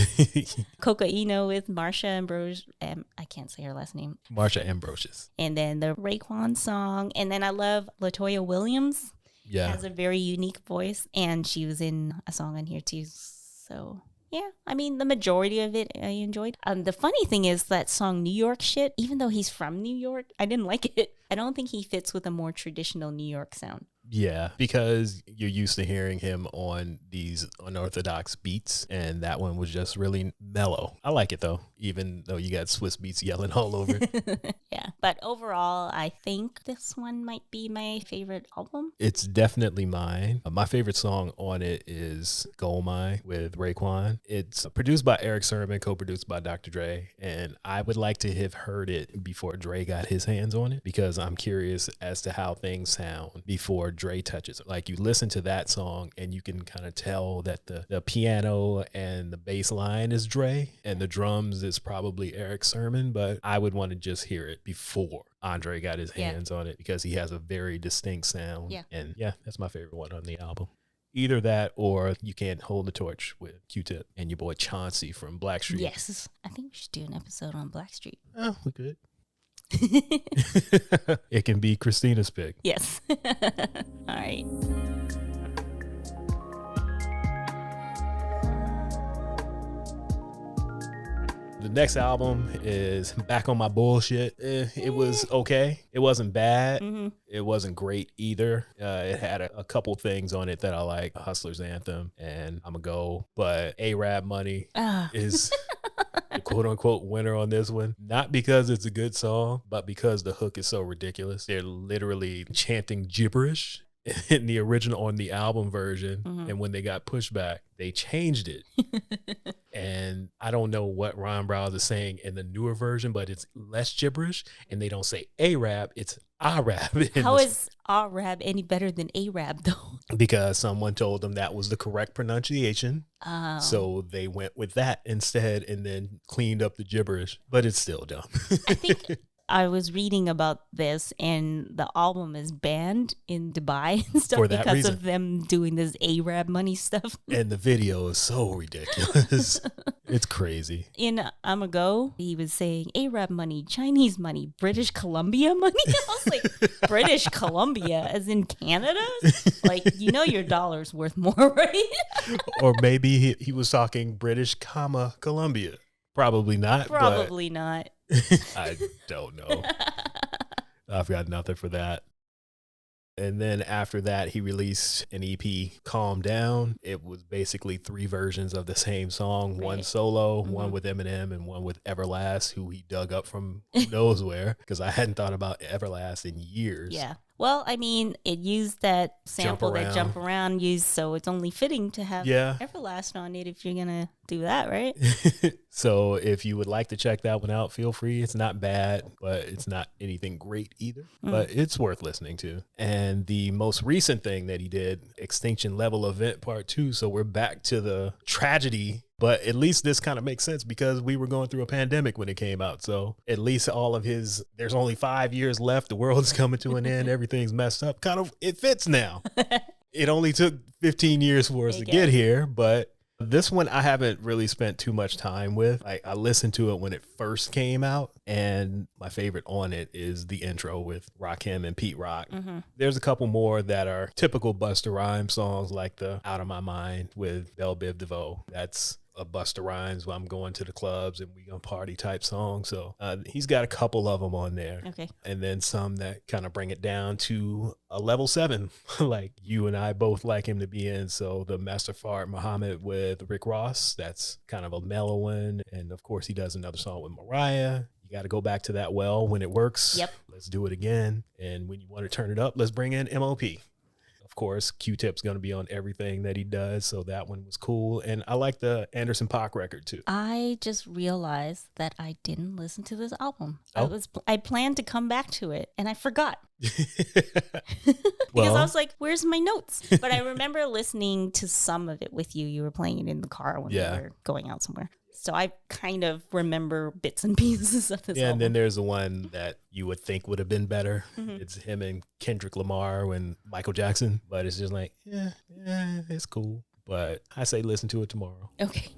Cocaina with Marsha Ambrose. I can't say her last name. Marsha Ambrosius. And then the Raekwon song. And then I love LaToya Williams. Yeah. Has a very unique voice. And she was in a song on here too. So yeah, I mean, the majority of it I enjoyed. The funny thing is that song New York Shit, even though he's from New York, I didn't like it. I don't think he fits with a more traditional New York sound. Yeah, because you're used to hearing him on these unorthodox beats, and that one was just really mellow. I like it though, even though you got Swiss Beats yelling all over it. Yeah, but overall, I think this one might be my favorite album. It's definitely mine. My favorite song on it is Gold Mine with Raekwon. It's produced by Eric Sermon, co-produced by Dr. Dre, and I would like to have heard it before Dre got his hands on it because I'm curious as to how things sound before Dre touches it. Like you listen to that song and you can kind of tell that the piano and the bass line is Dre and the drums is probably Eric Sermon, but I would want to just hear it before Andre got his hands on it because he has a very distinct sound. Yeah. And yeah, that's my favorite one on the album. Either that or You Can't Hold the Torch with Q-Tip and your boy Chauncey from Blackstreet. Yes. I think we should do an episode on Blackstreet. Oh, we could. It can be Christina's pick. Yes. All right. The next album is Back on My Bullshit. It was okay. It wasn't bad. It wasn't great either. It had a couple things on it that I like. Hustler's Anthem and I'ma Go. But A-Rap Money is the quote unquote winner on this one. Not because it's a good song, but because the hook is so ridiculous. They're literally chanting gibberish in the original on the album version. And when they got pushback, they changed it. And I don't know what Ron Browz is saying in the newer version, but it's less gibberish. And they don't say A-Rap, it's A-Rap. How is A-Rap any better than A-Rap though? Because someone told them that was the correct pronunciation. So they went with that instead and then cleaned up the gibberish. But it's still dumb. I think I was reading about this, and the album is banned in Dubai and stuff because of them doing this A-Rap money stuff. And the video is so ridiculous. It's crazy. In I'ma Go, he was saying A-Rap money, Chinese money, British Columbia money. I was like, British Columbia, as in Canada? Like, you know your dollar's worth more, right? Or maybe he was talking British, Columbia. Probably not. Probably not. I don't know. I've got nothing for that. And then after that, he released an EP, Calm Down. It was basically 3 versions of the same song, right. One solo, one with Eminem, and one with Everlast, who he dug up from who knows where, because I hadn't thought about Everlast in years. Yeah. Well, I mean, it used that sample that Jump Around used, so it's only fitting to have Everlast on it if you're going to do that, right? So if you would like to check that one out, feel free. It's not bad, but it's not anything great either. But it's worth listening to. And the most recent thing that he did, Extinction Level Event Part 2. So we're back to the tragedy. But at least this kind of makes sense because we were going through a pandemic when it came out. So at least all of his, there's only 5 years left. The world's coming to an end. Everything's messed up. Kind of, it fits now. It only took 15 years for us to get here. But this one I haven't really spent too much time with. I listened to it when it first came out. And my favorite on it is the intro with Rakim and Pete Rock. There's a couple more that are typical Busta Rhymes songs like the Out of My Mind with Belle Biv DeVoe. That's a Busta Rhymes where I'm going to the clubs and we gonna party type song. So he's got a couple of them on there. Okay. And then some that kind of bring it down to a level 7, like you and I both like him to be in. So the Master Fard Muhammad with Rick Ross, that's kind of a mellow one. And of course he does another song with Mariah. You got to go back to that well when it works. Yep. Let's do it again. And when you want to turn it up, let's bring in MOP. Of course, Q-Tip's going to be on everything that he does, so that one was cool. And I like the Anderson .Paak record, too. I just realized that I didn't listen to this album. Oh. I planned to come back to it, and I forgot. Well, because I was like, where's my notes? But I remember listening to some of it with you. You were playing it in the car when we were going out somewhere. So I kind of remember bits and pieces of this album. And then there's the one that you would think would have been better. It's him and Kendrick Lamar and Michael Jackson. But it's just like, yeah, it's cool. But I say listen to it tomorrow. Okay.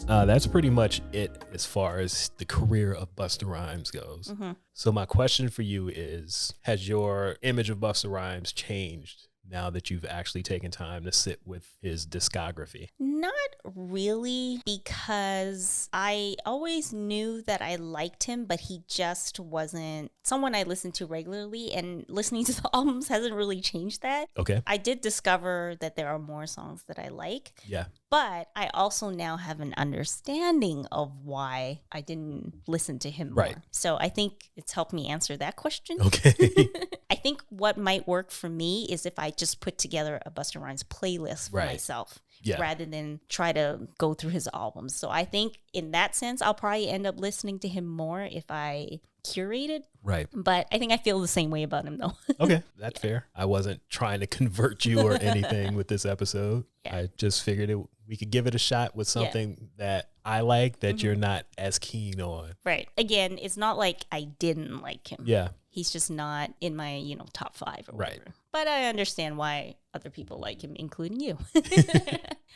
That's pretty much it as far as the career of Busta Rhymes goes. So my question for you is, has your image of Busta Rhymes changed now that you've actually taken time to sit with his discography? Not really, because I always knew that I liked him, but he just wasn't someone I listened to regularly, and listening to the albums hasn't really changed that. Okay. I did discover that there are more songs that I like. Yeah. But I also now have an understanding of why I didn't listen to him more. Right. So I think it's helped me answer that question. Okay. I think what might work for me is if I just put together a Busta Rhymes playlist for myself. Yeah. Rather than try to go through his albums. So I think in that sense, I'll probably end up listening to him more if I curate it. Right. But I think I feel the same way about him, though. Okay, that's fair. I wasn't trying to convert you or anything with this episode. Yeah. I just figured we could give it a shot with something that I like that you're not as keen on. Right. Again, it's not like I didn't like him. Yeah. He's just not in my, top 5 or whatever. But I understand why other people like him, including you.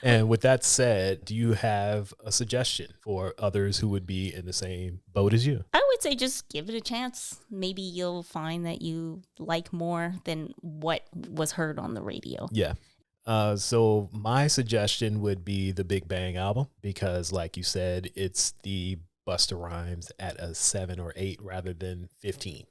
And with that said, do you have a suggestion for others who would be in the same boat as you? I would say just give it a chance. Maybe you'll find that you like more than what was heard on the radio. Yeah. So my suggestion would be the Big Bang album because, like you said, it's the Busta Rhymes at a 7 or 8 rather than 15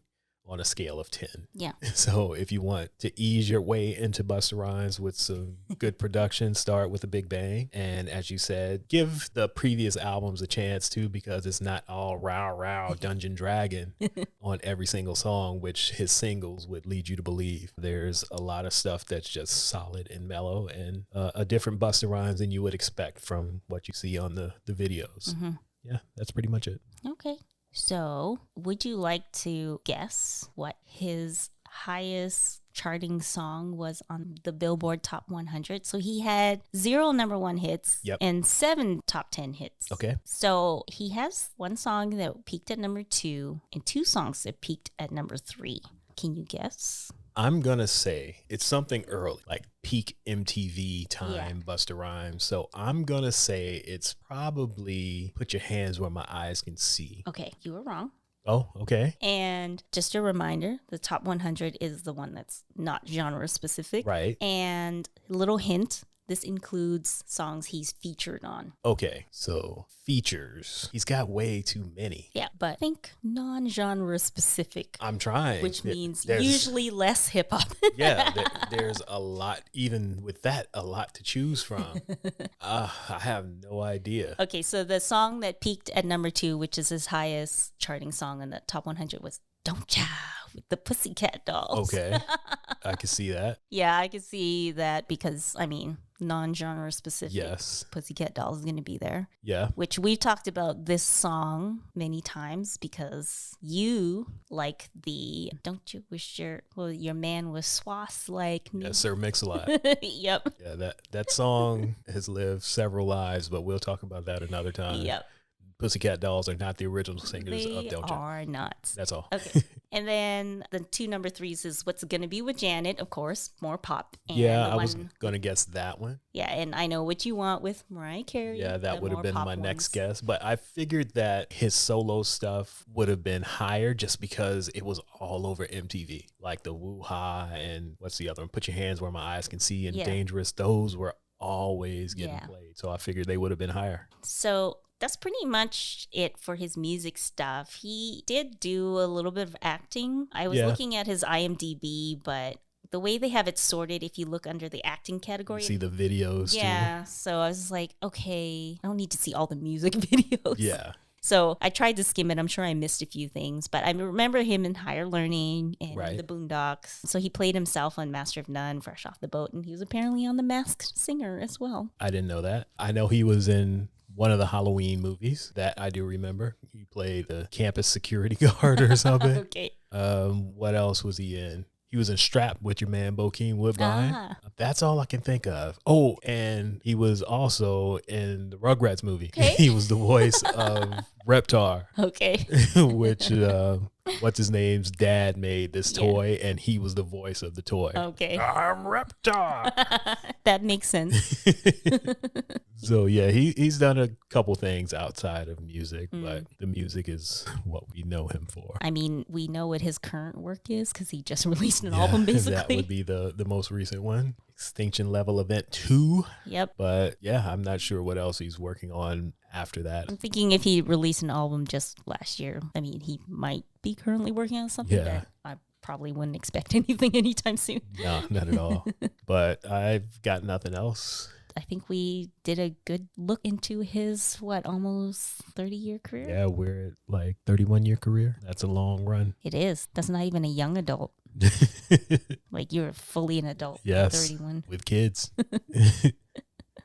on a scale of 10. Yeah. So if you want to ease your way into Busta Rhymes with some good production, start with the Big Bang. And as you said, give the previous albums a chance too, because it's not all row Dungeon Dragon on every single song, which his singles would lead you to believe. There's a lot of stuff that's just solid and mellow and a different Busta Rhymes than you would expect from what you see on the videos. Mm-hmm. Yeah, that's pretty much it. Okay. So, would you like to guess what his highest charting song was on the Billboard Top 100? So, he had 0 number 1 hits and 7 top 10 hits. Okay. So, he has one song that peaked at number 2 and 2 songs that peaked at number 3. Can you guess? I'm going to say it's something early, like peak MTV time, Busta Rhymes. So I'm going to say it's probably Put Your Hands Where My Eyes Can See. Okay, you were wrong. Oh, okay. And just a reminder, the top 100 is the one that's not genre specific. Right. And a little hint, this includes songs he's featured on. Okay, so features. He's got way too many. Yeah, but think non-genre specific. I'm trying. Which means usually less hip hop. Yeah, there's a lot, even with that, a lot to choose from. I have no idea. Okay, so the song that peaked at number 2, which is his highest charting song in the top 100, was Don't Ya with the Pussycat Dolls. Okay, I can see that. Yeah, I can see that because, I mean, non-genre specific. Yes. Pussycat Dolls is going to be there. Yeah. Which we've talked about this song many times because you like the Don't You Wish Your Man Was Swass Like Me. Yes, Sir Mix-a-Lot. Yep. Yeah, that song has lived several lives, but we'll talk about that another time. Yep. Pussycat Dolls are not the original singers they of Don't Ya. are not. That's all. Okay. And then the 2 number 3s is What's Gonna Be with Janet, of course, more pop. And I was going to guess that one. Yeah, and I Know What You Want with Mariah Carey. Yeah, that would have been my next guess. But I figured that his solo stuff would have been higher just because it was all over MTV. Like the Woo Ha and what's the other one? Put Your Hands Where My Eyes Can See and Dangerous. Those were always getting played. So I figured they would have been higher. So that's pretty much it for his music stuff. He did do a little bit of acting. I was looking at his IMDb, but the way they have it sorted, if you look under the acting category. You see the videos too. So I was like, okay, I don't need to see all the music videos. Yeah. So I tried to skim it. I'm sure I missed a few things, but I remember him in Higher Learning and The Boondocks. So he played himself on Master of None, Fresh Off the Boat, and he was apparently on The Masked Singer as well. I didn't know that. I know he was in one of the Halloween movies that I do remember. He played the campus security guard or something. Okay. What else was he in? He was in Strapped with your man Bokeem Woodbine. That's all I can think of. Oh, and he was also in the Rugrats movie. Okay. He was the voice of Reptar. Okay. Which, what's his name's dad made this toy, and he was the voice of the toy. Okay. I'm Reptar. That makes sense. So, yeah, he's done a couple things outside of music, but the music is what we know him for. I mean, we know what his current work is because he just released an album, basically. That would be the most recent one. Extinction Level Event 2. Yep. But, yeah, I'm not sure what else he's working on after that. I'm thinking if he released an album just last year, I mean, he might be currently working on something that I probably wouldn't expect anything anytime soon. No, not at all. But I've got nothing else. I think we did a good look into his, almost 30-year career? Yeah, we're at like 31-year career. That's a long run. It is. That's not even a young adult. Like you're fully an adult. Yes, 31. with kids.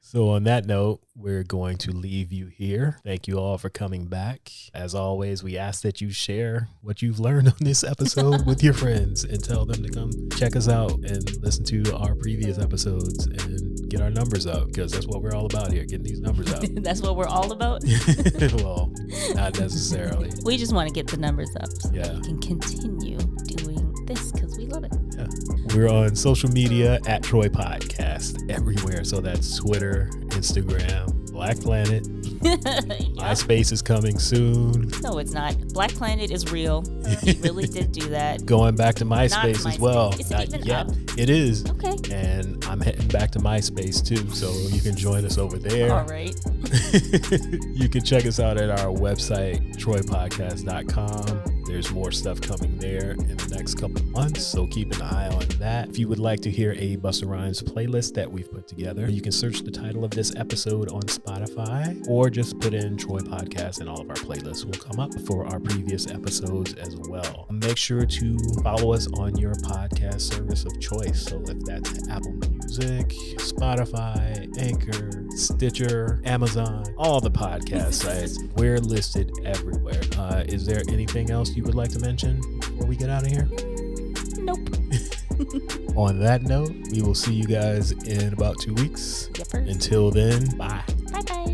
So on that note, we're going to leave you here. Thank you all for coming back. As always, we ask that you share what you've learned on this episode with your friends and tell them to come check us out and listen to our previous episodes and get our numbers up, because that's what we're all about here, getting these numbers up. That's what we're all about? Well, not necessarily. We just want to get the numbers up so we can continue doing this because we love it. Yeah. We're on social media at Troy Podcast everywhere. So that's Twitter, Instagram, Black Planet. MySpace is coming soon. No, it's not. Black Planet is real. He really did do that. Going back to MySpace as well. Is it even up? It is. Okay. And I'm heading back to MySpace too, so you can join us over there. All right. You can check us out at our website, troypodcast.com. There's more stuff coming there in the next couple months, so keep an eye on that. If you would like to hear a Busta Rhymes playlist that we've put together, you can search the title of this episode on Spotify or just put in Troy Podcast and all of our playlists will come up for our previous episodes as well. Make sure to follow us on your podcast service of choice. So if that's Apple Music, Spotify, Anchor, Stitcher, Amazon, all the podcast sites, we're listed everywhere. Is there anything else you would like to mention before we get out of here? Nope. On that note, we will see you guys in about 2 weeks. Yepper. Until then, bye. Bye-bye.